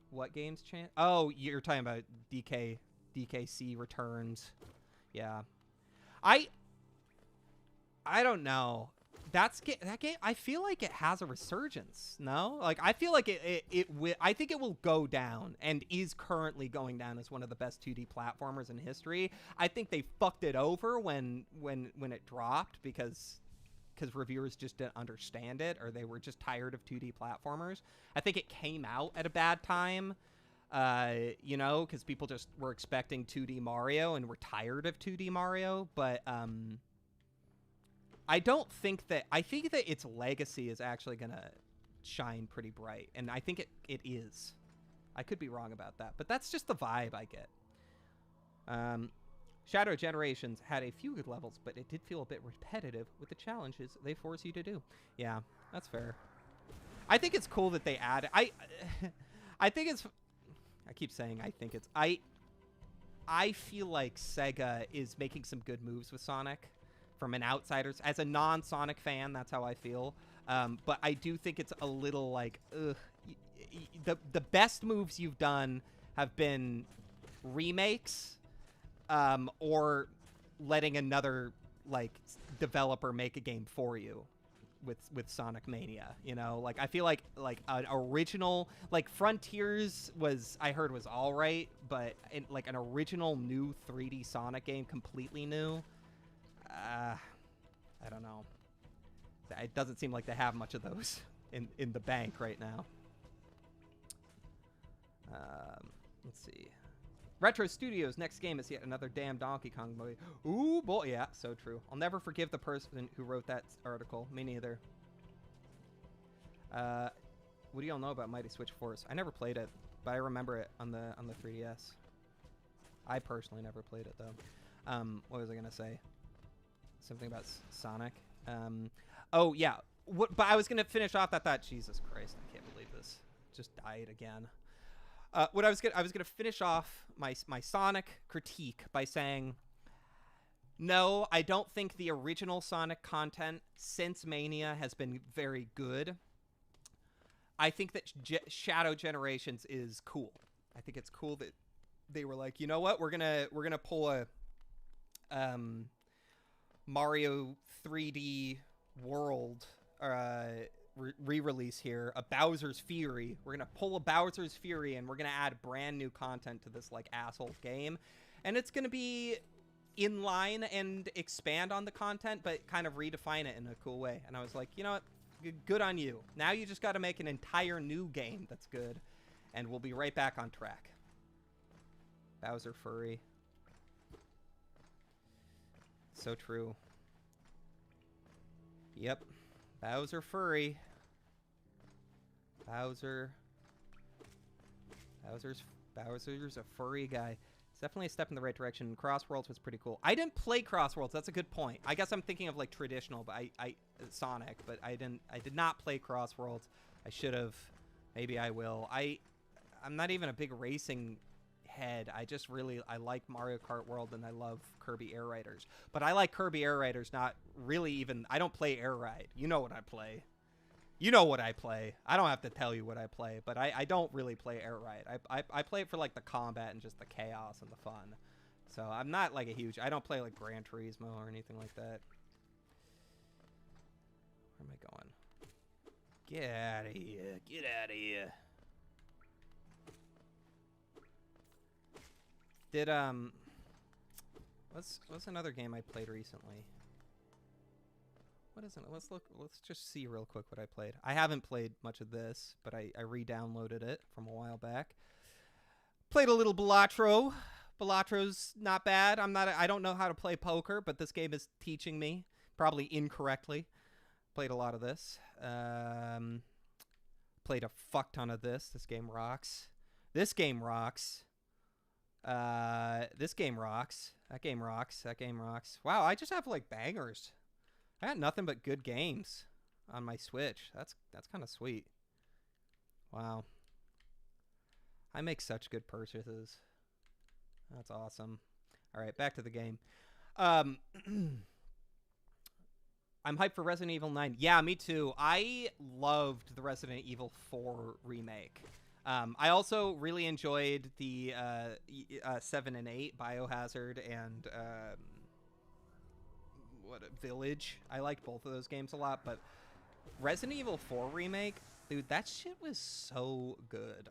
What game's chance? Oh, you're talking about DKC Returns. Yeah. I don't know. That game. I feel like it has a resurgence. No, like I feel like it will. I think it will go down and is currently going down as one of the best 2D platformers in history. I think they fucked it over when it dropped because reviewers just didn't understand it or they were just tired of 2D platformers. I think it came out at a bad time. You know, because people just were expecting 2D Mario and were tired of 2D Mario, but I think that its legacy is actually gonna shine pretty bright, and I think it is. I could be wrong about that, but that's just the vibe I get. Shadow Generations had a few good levels, but it did feel a bit repetitive with the challenges they force you to do. Yeah, that's fair. I think it's cool that they add. I think it's. I keep saying I think it's. I feel like Sega is making some good moves with Sonic. From an outsider's, as a non-Sonic fan, that's how I feel. But I do think it's a little like, ugh. The best moves you've done have been remakes, or letting another like developer make a game for you with Sonic Mania. You know, like I feel like an original like Frontiers I heard was all right, but like an original new 3D Sonic game, completely new. I don't know. It doesn't seem like they have much of those in the bank right now. Let's see. Retro Studios' next game is yet another damn Donkey Kong movie. Ooh, boy. Yeah, so true. I'll never forgive the person who wrote that article. Me neither. What do y'all know about Mighty Switch Force? I never played it, but I remember it on the 3DS. I personally never played it, though. What was I going to say? Something about Sonic. Oh yeah. But I was gonna finish off that thought. Jesus Christ, I can't believe this. Just died again. I was gonna finish off my Sonic critique by saying, no, I don't think the original Sonic content since Mania has been very good. I think that Shadow Generations is cool. I think it's cool that they were like, you know what, we're gonna pull a Mario 3D World re-release here, a Bowser's Fury. We're gonna pull a Bowser's Fury and we're gonna add brand new content to this like asshole game, and it's gonna be in line and expand on the content, but kind of redefine it in a cool way. And I was like, you know what, good on you. Now you just got to make an entire new game that's good, and we'll be right back on track. Bowser Furry. So true. Yep. Bowser Furry. Bowser's a furry guy. It's definitely a step in the right direction. Crossworlds was pretty cool. I didn't play Crossworlds. That's a good point. I guess I'm thinking of like traditional, but Sonic, but I did not play Crossworlds. I should have. Maybe I will. I'm not even a big racing head. I like Mario Kart World and I love Kirby Air Riders. But I like Kirby Air Riders, not really even. I don't play Air Ride. You know what I play. You know what I play. I don't have to tell you what I play, but I don't really play Air Ride. I play it for like the combat and just the chaos and the fun. So I'm not like a huge. I don't play like Gran Turismo or anything like that. Where am I going? Get out of here. Get out of here. Did what's another game I played recently? What is it? Let's just see real quick what I played. I haven't played much of this, but I re-downloaded it from a while back. Played a little Balatro. Balatro's not bad. I don't know how to play poker, but this game is teaching me, probably incorrectly. Played a lot of this. Played a fuck ton of this. This game rocks. This game rocks. This game rocks. That game rocks. That game rocks. Wow, I just have like bangers. I got nothing but good games on my Switch. That's kind of sweet. Wow. I make such good purchases. That's awesome. All right, back to the game. I'm hyped for Resident Evil 9. Yeah, me too. I loved the Resident Evil 4 remake. I also really enjoyed the 7 and 8, Biohazard, and Village. I liked both of those games a lot, but Resident Evil 4 remake, dude, that shit was so good.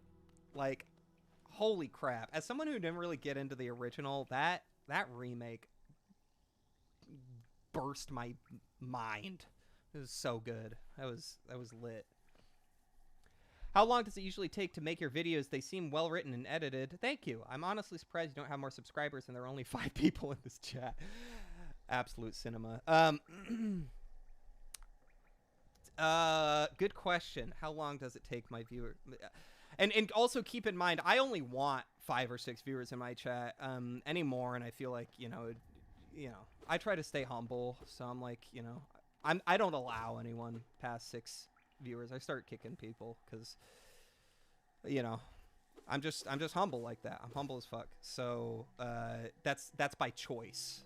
Like, holy crap. As someone who didn't really get into the original, that remake burst my mind. It was so good. That was lit. How long does it usually take to make your videos? They seem well written and edited. Thank you. I'm honestly surprised you don't have more subscribers and there are only 5 people in this chat. Absolute cinema. Good question. How long does it take my viewer? And also keep in mind, I only want 5 or 6 viewers in my chat anymore, and I feel like I try to stay humble, so I'm like, I don't allow anyone past 6 viewers. I start kicking people because I'm just humble like that. I'm humble as fuck. So that's by choice.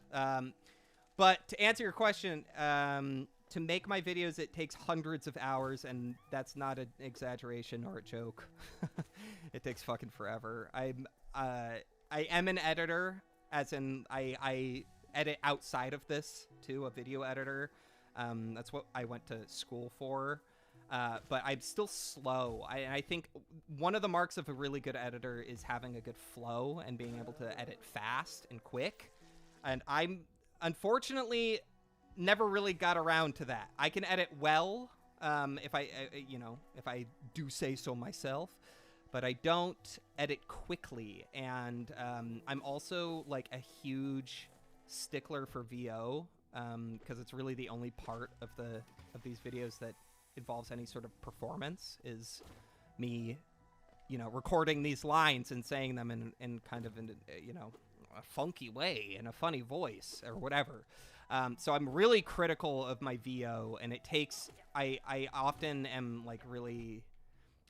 But to answer your question, to make my videos, it takes hundreds of hours, and that's not an exaggeration or a joke. It takes fucking forever. I am an editor, as in I edit outside of this too, a video editor. That's what I went to school for. But I'm still slow. I think one of the marks of a really good editor is having a good flow and being able to edit fast and quick. And I'm unfortunately never really got around to that. I can edit well, if I do say so myself, but I don't edit quickly. And I'm also like a huge stickler for VO, because it's really the only part of these videos that involves any sort of performance, is me, recording these lines and saying them in kind of a funky way, in a funny voice or whatever. So I'm really critical of my VO, and it takes, I often am like really,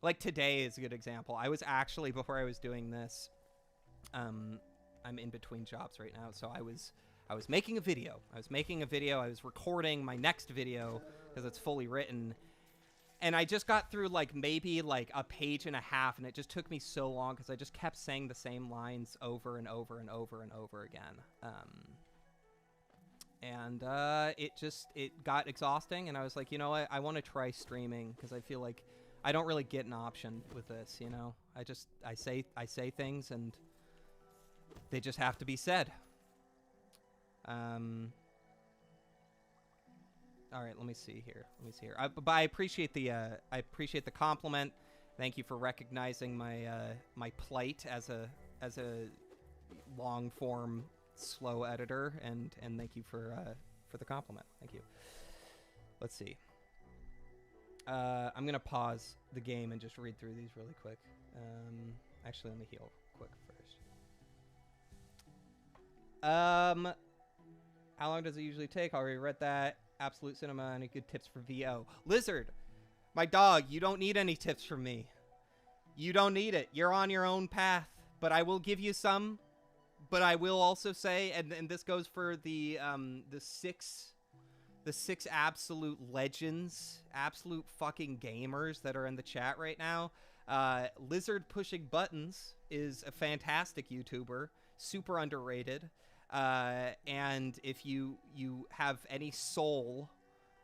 like today is a good example. I was actually, before I was doing this, I'm in between jobs right now, so I was making a video. I was recording my next video because it's fully written. And I just got through like maybe like a page and a half, and it just took me so long because I just kept saying the same lines over and over and over and over again. It got exhausting, and I was like, you know what? I want to try streaming because I feel like I don't really get an option with this, I say things and they just have to be said. All right, let me see here. But I appreciate the compliment. Thank you for recognizing my plight as a long form slow editor, and thank you for the compliment. Thank you. Let's see. I'm gonna pause the game and just read through these really quick. Actually, let me heal quick first. How long does it usually take? I already read that. Absolute Cinema. Any good tips for VO? Lizard, my dog, you don't need any tips from me. You don't need it. You're on your own path. But I will give you some. But I will also say, and this goes for the six absolute legends, absolute fucking gamers that are in the chat right now. Lizard Pushing Buttons is a fantastic YouTuber, super underrated. And if you have any soul,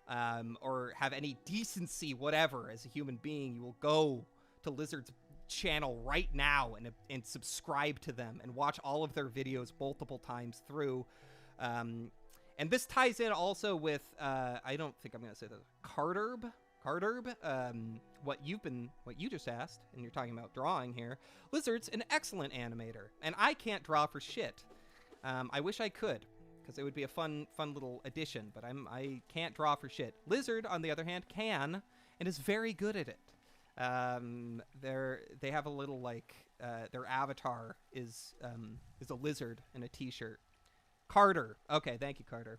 or have any decency, whatever, as a human being, you will go to Lizard's channel right now and subscribe to them and watch all of their videos multiple times through. And this ties in also with, I don't think I'm going to say that, Carterb, what you just asked, and you're talking about drawing here. Lizard's an excellent animator, and I can't draw for shit. I wish I could, because it would be a fun little addition, but I can't draw for shit. Lizard, on the other hand, can, and is very good at it. They have a little, like, their avatar is a lizard in a t-shirt. Carter. Okay, thank you, Carter.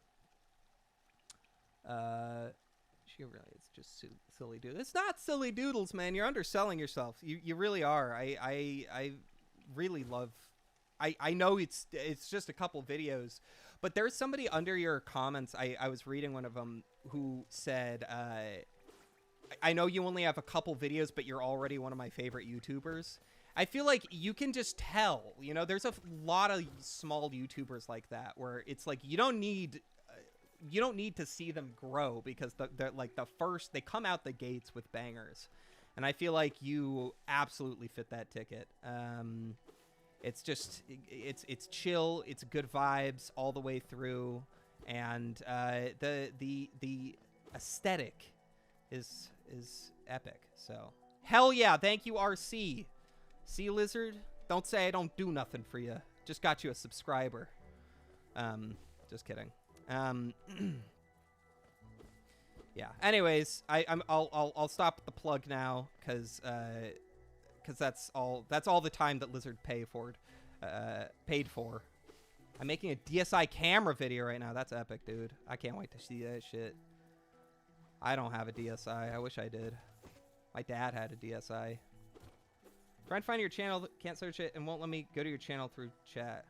She really, it's just silly doodles. It's not silly doodles, man. You're underselling yourself. You really are. I really love. I know it's just a couple videos, but there's somebody under your comments. I was reading one of them who said, I know you only have a couple videos, but you're already one of my favorite YouTubers. I feel like you can just tell, you know, there's a lot of small YouTubers like that where it's like you don't need to see them grow because they're like they come out the gates with bangers, and I feel like you absolutely fit that ticket. It's just it's chill, it's good vibes all the way through, and the aesthetic is epic. So hell yeah, thank you, RC. See, Lizard? Don't say I don't do nothing for you. Just got you a subscriber. Just kidding. Yeah. Anyways, I'll stop the plug now because that's all the time that Lizard paid for. I'm making a DSi camera video right now. That's epic, dude. I can't wait to see that shit. I don't have a DSi. I wish I did. My dad had a DSi. Trying to find your channel, can't search it, and won't let me go to your channel through chat.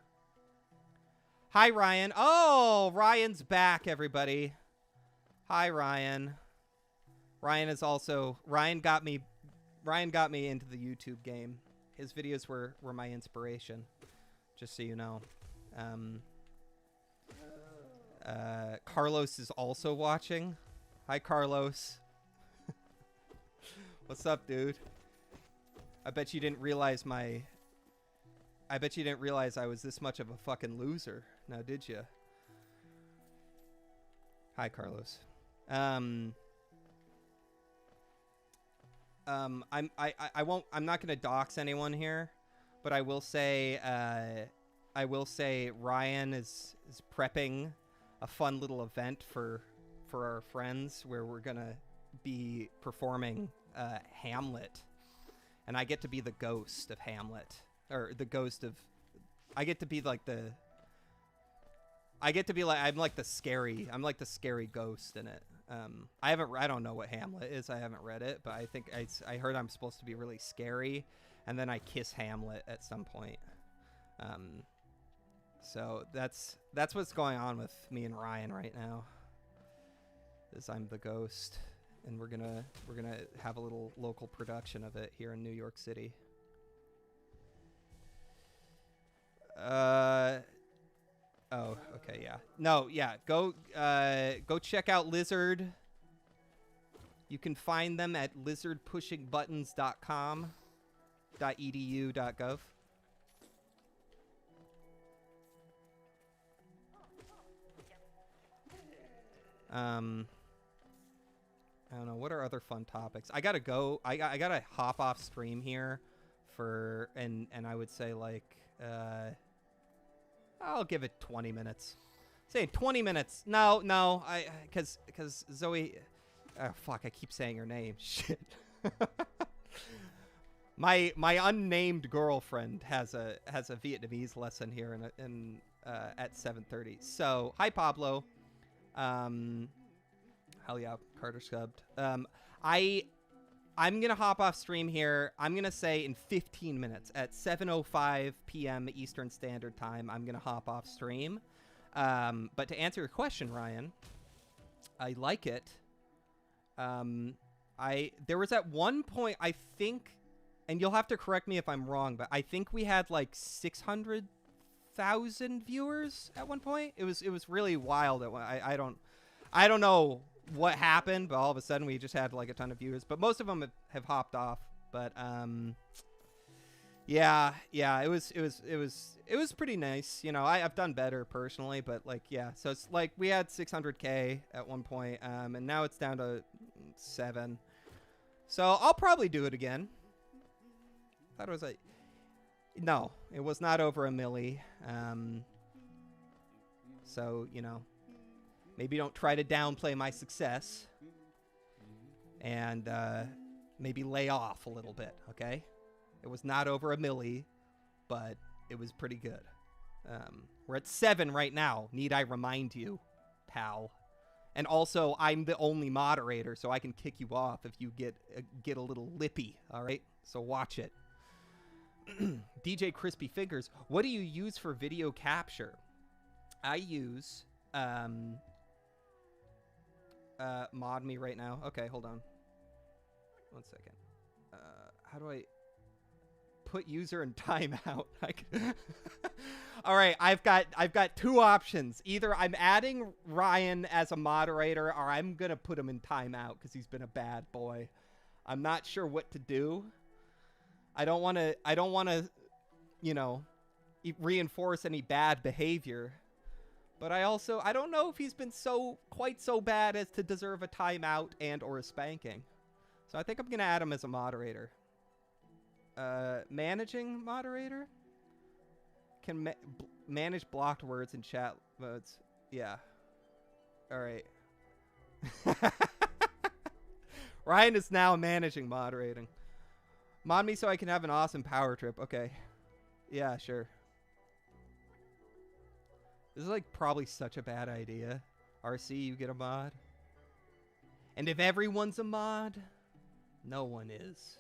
Hi, Ryan. Oh, Ryan's back, everybody. Hi, Ryan. Ryan got me into the YouTube game. His videos were my inspiration, just so you know. Carlos is also watching. Hi, Carlos. What's up, dude? I bet you didn't realize I was this much of a fucking loser. Now, did you? Hi, Carlos. I'm not gonna dox anyone here, but I will say Ryan is prepping a fun little event for our friends where we're gonna be performing Hamlet. And I get to be the ghost of Hamlet, or the ghost of. I'm like the scary ghost in it. I don't know what Hamlet is. I haven't read it, but I think I heard I'm supposed to be really scary, and then I kiss Hamlet at some point. So that's what's going on with me and Ryan right now. Is I'm the ghost. And we're gonna have a little local production of it here in New York City. Oh, okay, yeah. No, yeah. Go check out Lizard. You can find them at lizardpushingbuttons.com.edu.gov. I don't know. What are other fun topics? I gotta go. I gotta hop off stream here and I would say like I'll give it 20 minutes. Say 20 minutes. No, because Zoe. Oh fuck! I keep saying her name. Shit. My unnamed girlfriend has a Vietnamese lesson here, and at 7:30. So, hi Pablo. Hell yeah, Carter subbed. I'm gonna hop off stream here. I'm gonna say in 15 minutes at 7:05 p.m. Eastern Standard Time. I'm gonna hop off stream. But to answer your question, Ryan, I like it. There was at one point, I think, and you'll have to correct me if I'm wrong, but I think we had like 600,000 viewers at one point. It was really wild. I don't know what happened, but all of a sudden we just had like a ton of viewers. But most of them have hopped off. But yeah, it was pretty nice. You know, I've done better personally, but like, yeah. So it's like we had 600K at one point, and now it's down to 7. So I'll probably do it again. Thought it was like, no, it was not over a milli. So, you know, maybe don't try to downplay my success, and maybe lay off a little bit, okay? It was not over a milli, but it was pretty good. We're at 7 right now. Need I remind you, pal? And also, I'm the only moderator, so I can kick you off if you get a little lippy, all right? So watch it. DJ Crispy Fingers, what do you use for video capture? I use mod me right now. Okay, hold on. 1 second. How do I put user in timeout? All right, I've got 2 options. Either I'm adding Ryan as a moderator, or I'm gonna put him in timeout because he's been a bad boy. I'm not sure what to do. I don't want to, you know, reinforce any bad behavior. But I don't know if he's been quite so bad as to deserve a timeout and or a spanking. So I think I'm going to add him as a moderator. Managing moderator? Can manage blocked words in chat modes. Yeah. All right. Ryan is now managing moderating. Mod me so I can have an awesome power trip. Okay. Yeah, sure. This is like probably such a bad idea. RC, you get a mod. And if everyone's a mod, no one is.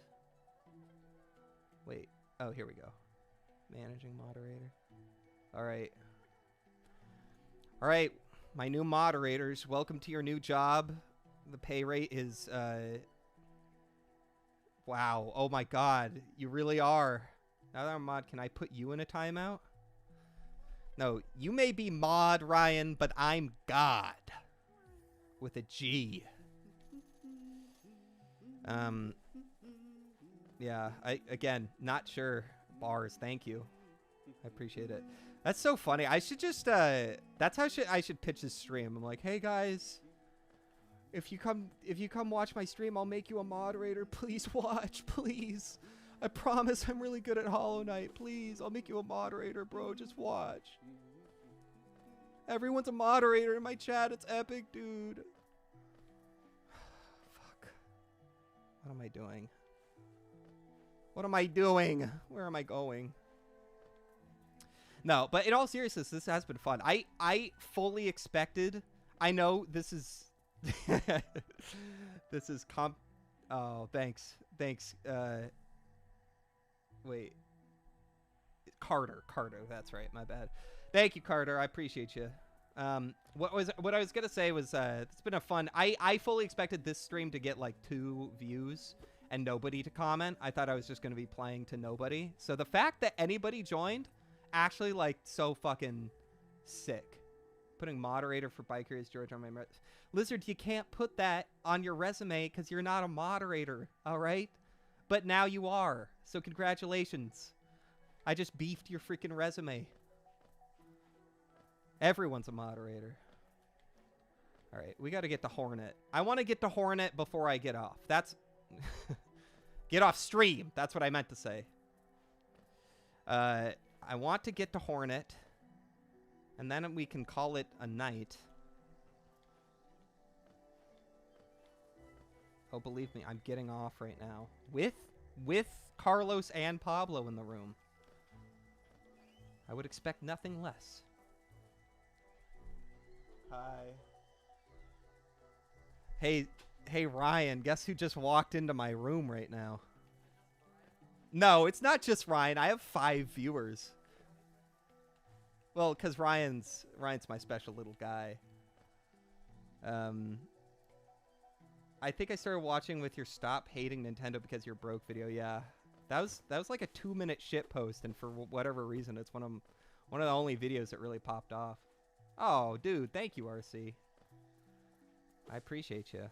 Wait. Oh, here we go. Managing moderator. All right. All right. My new moderators, welcome to your new job. The pay rate is, wow. Oh my God. You really are. Now that I'm mod, can I put you in a timeout? No, you may be mod, Ryan, but I'm God. With a G. Yeah, again, not sure. Bars, thank you. I appreciate it. That's so funny. I should just, that's how I should pitch this stream. I'm like, hey guys, if you come watch my stream, I'll make you a moderator. Please watch, please. I promise I'm really good at Hollow Knight. Please, I'll make you a moderator, bro. Just watch. Everyone's a moderator in my chat. It's epic, dude. Fuck. What am I doing? What am I doing? Where am I going? No, but in all seriousness, this has been fun. I fully expected. I know this is this is oh, thanks. Wait. Carter, that's right, my bad. Thank you, Carter. I appreciate you. What I was gonna say was it's been a fun. I fully expected this stream to get like 2 views and nobody to comment. I thought I was just gonna be playing to nobody. So the fact that anybody joined, actually, like, so fucking sick. Putting moderator for Bicurious George on my Lizard, you can't put that on your resume because you're not a moderator, all right? But now you are, so congratulations. I just beefed your freaking resume. Everyone's a moderator. All right, we got to get to Hornet. I want to get to Hornet before I get off. That's... get off stream. That's what I meant to say. I want to get to Hornet. And then we can call it a night. Oh, believe me, I'm getting off right now. With Carlos and Pablo in the room. I would expect nothing less. Hi. Hey Ryan, guess who just walked into my room right now? No, it's not just Ryan. I have 5 viewers. Well, because Ryan's my special little guy. I think I started watching with your "Stop Hating Nintendo Because You're Broke" video. Yeah, that was like a 2-minute shit post, and for whatever reason, it's one of the only videos that really popped off. Oh, dude, thank you, RC. I appreciate you.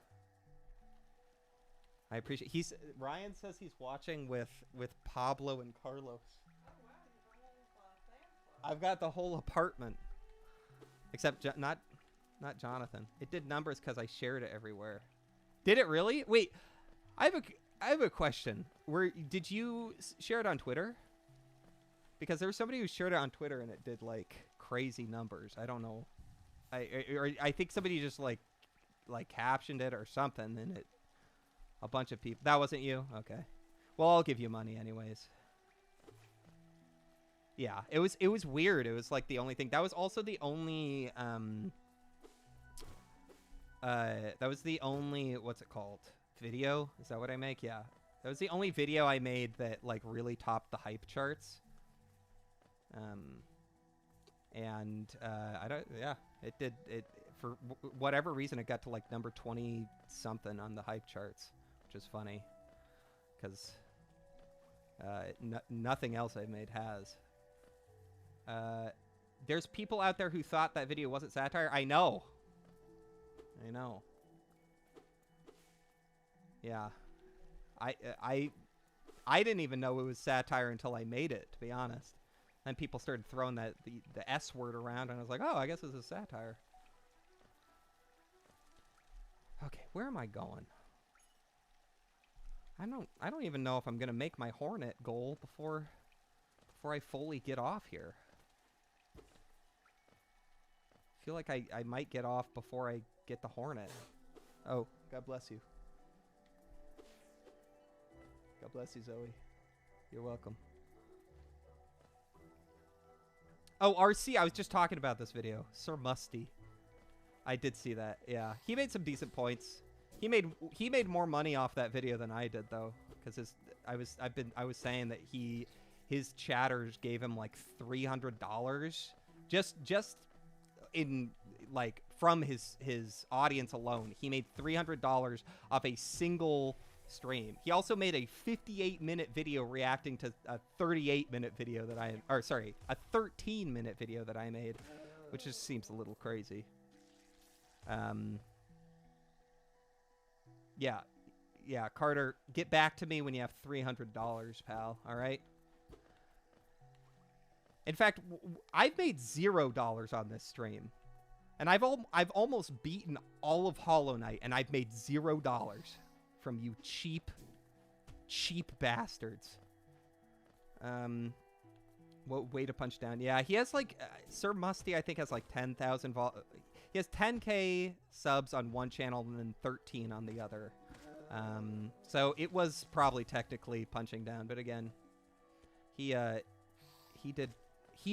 Ryan says he's watching with Pablo and Carlos. I've got the whole apartment, except not Jonathan. It did numbers because I shared it everywhere. Did it really? Wait, I have a question. Did you share it on Twitter? Because there was somebody who shared it on Twitter and it did like crazy numbers. I don't know. I think somebody just like captioned it or something, and a bunch of people. That wasn't you? Okay. Well, I'll give you money anyways. Yeah, it was weird. It was like the only thing. That was also the only that was the only, what's it called? Video? Is that what I make? Yeah. That was the only video I made that like really topped the hype charts. It did. For whatever reason, it got to like number 20 something on the hype charts, which is funny because nothing else I made has. There's people out there who thought that video wasn't satire. I know. Yeah. I didn't even know it was satire until I made it, to be honest. Then people started throwing the S word around, and I was like, oh, I guess this is satire. Okay, where am I going? I don't even know if I'm gonna make my Hornet goal before I fully get off here. I feel like I might get off before I get the Hornet. Oh, God bless you. God bless you, Zoe. You're welcome. Oh, RC, I was just talking about this video. Sir Musty. I did see that. Yeah, he made some decent points. He made more money off that video than I did though, because I was saying that his chatters gave him like $300 just in like from his audience alone. He made $300 off a single stream. He also made a 58-minute video reacting to a 38-minute video that a 13-minute video that I made, which just seems a little crazy. Yeah, Carter, get back to me when you have $300, pal. All right. In fact, I've made $0 on this stream, and I've almost beaten all of Hollow Knight, and I've made $0 from you cheap bastards. What way to punch down? Yeah, he has like Sir Musty. I think has like 10,000 He has 10K subs on one channel and then 13 on the other. So it was probably technically punching down, but again, he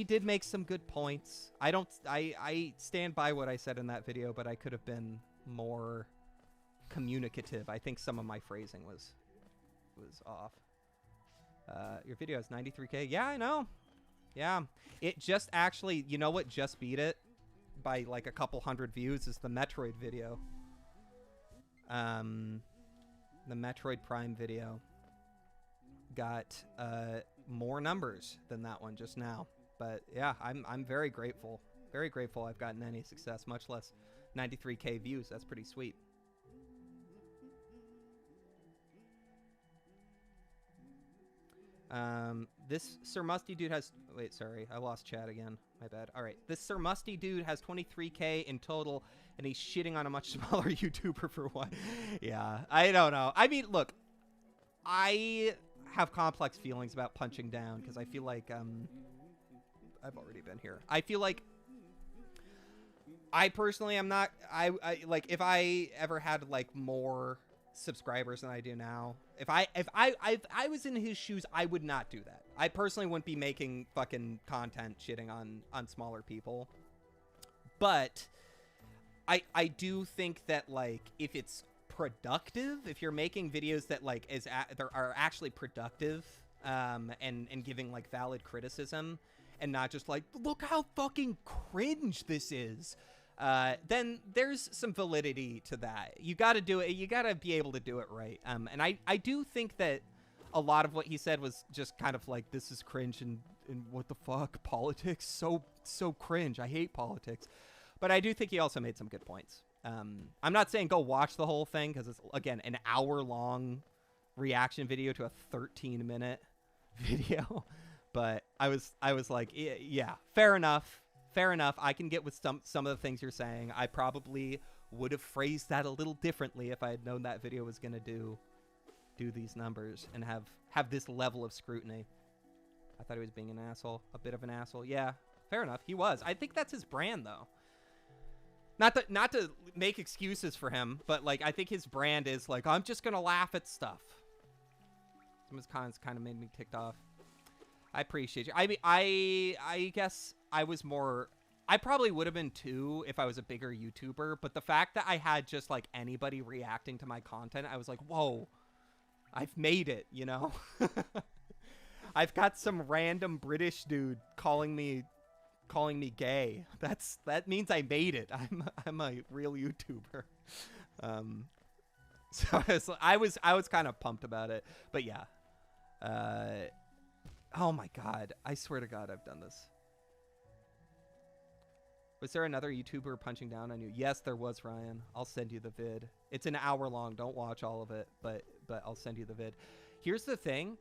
did make some good points. I stand by what I said in that video, but I could have been more communicative. I think some of my phrasing was off. Your video has 93K. Yeah, I know. Yeah, it just actually, you know what just beat it by like a couple hundred views is the Metroid video. The Metroid Prime video got more numbers than that one just now. But yeah, I'm very grateful. Very grateful I've gotten any success, much less 93K views. That's pretty sweet. This Sir Musty dude has... Wait, sorry. I lost chat again. My bad. All right. This Sir Musty dude has 23K in total, and he's shitting on a much smaller YouTuber for one. Yeah, I don't know. I mean, look, I have complex feelings about punching down, because I feel like... I've already been here. I feel like... I personally am not... I like, if I ever had, like, more subscribers than I do now... If I was in his shoes, I would not do that. I personally wouldn't be making fucking content shitting on smaller people. But I do think that, like, if it's productive, if you're making videos that, like, are actually productive, and giving, like, valid criticism, and not just like, look how fucking cringe this is, then there's some validity to that. You got to do it. You got to be able to do it right. And I do think that a lot of what he said was just kind of like, this is cringe, and what the fuck, politics, so cringe. I hate politics. But I do think he also made some good points. I'm not saying go watch the whole thing, because it's, again, an hour-long reaction video to a 13-minute video. But I was like, yeah, fair enough. Fair enough. I can get with some of the things you're saying. I probably would have phrased that a little differently if I had known that video was going to do these numbers and have this level of scrutiny. I thought he was being an asshole, a bit of an asshole. Yeah, fair enough. He was. I think that's his brand, though. Not to make excuses for him, but, like, I think his brand is like, I'm just gonna laugh at stuff. Some of his comments kind of made me ticked off. I appreciate you. I mean, I guess I was more. I probably would have been too if I was a bigger YouTuber, but the fact that I had just, like, anybody reacting to my content, I was like, whoa, I've made it, you know? I've got some random British dude calling me gay. That means I made it. I'm a real YouTuber. So I was kind of pumped about it. But yeah. Oh my god. I swear to God I've done this. Was there another YouTuber punching down on you? Yes, there was, Ryan. I'll send you the vid. It's an hour long. Don't watch all of it, but I'll send you the vid. Here's the thing.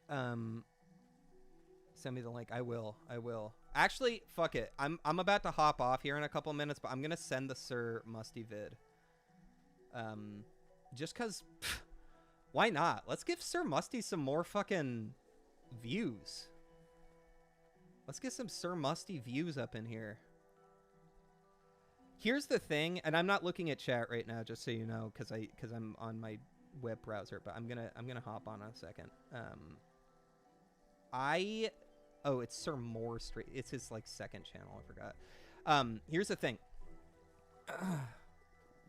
Send me the link. I will. Actually, fuck it. I'm about to hop off here in a couple minutes, but I'm gonna send the Sir Musty vid. Just cause, why not? Let's give Sir Musty some more fucking views. Let's get some Sir Musty views up in here. Here's the thing, and I'm not looking at chat right now, just so you know, cause I'm on my web browser, but I'm gonna hop on in a second. Oh, it's Sir Moore Street. It's his, like, second channel. I forgot. Here's the thing.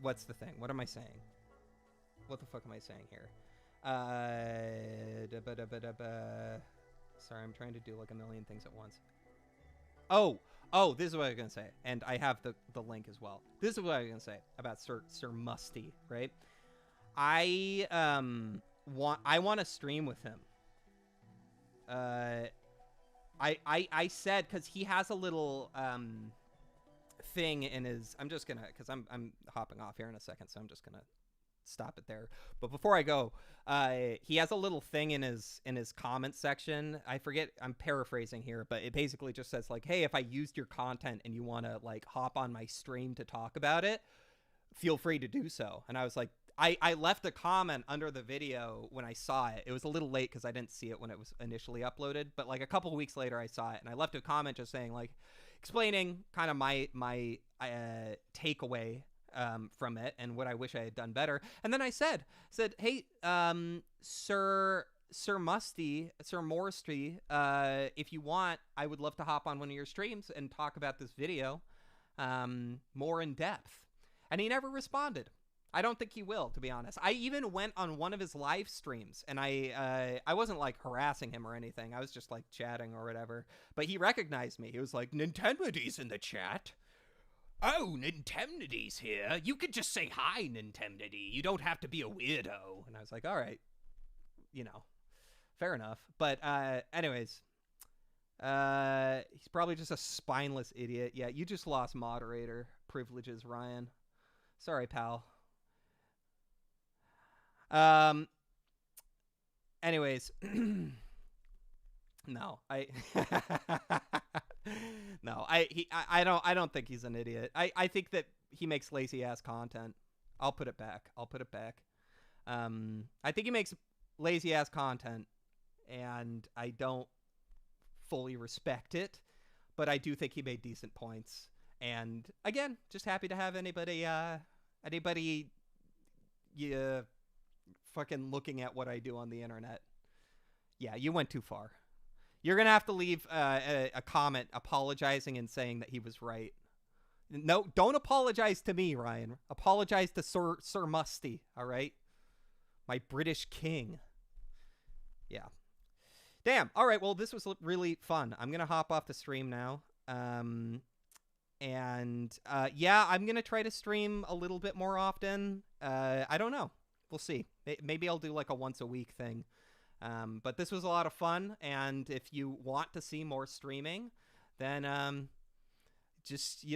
What's the thing? What am I saying? What the fuck am I saying here? Sorry, I'm trying to do, like, a million things at once. Oh, this is what I was gonna say, and I have the link as well. This is what I was gonna say about Sir Musty, right? I want to stream with him. I said, because he has a little thing in his. I'm just gonna, because I'm hopping off here in a second, so I'm just gonna stop it there. But before I go, he has a little thing in his comment section. I forget. I'm paraphrasing here, but it basically just says, like, hey, if I used your content and you want to, like, hop on my stream to talk about it, feel free to do so. And I was like, I left a comment under the video when I saw it. It was a little late because I didn't see it when it was initially uploaded, but, like, a couple weeks later I saw it, and I left a comment just saying, like, explaining kind of my takeaway from it and what I wish I had done better. And then I said, hey, Sir Musty, Sir Morstry, if you want, I would love to hop on one of your streams and talk about this video more in depth. And he never responded. I don't think he will, to be honest. I even went on one of his live streams, and I wasn't, like, harassing him or anything. I was just, like, chatting or whatever. But he recognized me. He was like, Nintendity's in the chat. Oh, Nintendity's here. You could just say hi, Nintendity. You don't have to be a weirdo. And I was like, all right, you know, fair enough. But anyways, he's probably just a spineless idiot. Yeah, you just lost moderator privileges, Ryan. Sorry, pal. Anyways, no, no, I don't think he's an idiot. I think that he makes lazy ass content. I'll put it back. I think he makes lazy ass content, and I don't fully respect it, but I do think he made decent points. And again, just happy to have anybody fucking looking at what I do on the internet. Yeah, you went too far. You're gonna have to leave a comment apologizing and saying that he was right. No, don't apologize to me, Ryan. Apologize to Sir Musty, all right? My British king. Yeah. Damn. All right, well, this was really fun. I'm going to hop off the stream now. Yeah, I'm going to try to stream a little bit more often. I don't know. We'll see. Maybe I'll do like a once a week thing. But this was a lot of fun, and if you want to see more streaming, then just,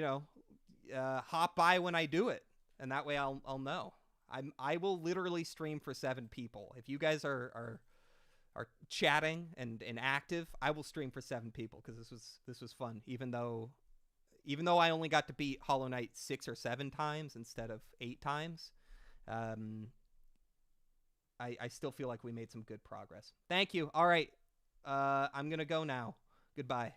hop by when I do it, and that way I'll know. I will literally stream for 7 people. If you guys are chatting and active, I will stream for 7 people because this was fun. Even though I only got to beat Hollow Knight 6 or 7 times instead of 8 times, I still feel like we made some good progress. Thank you. All right, I'm gonna go now. Goodbye.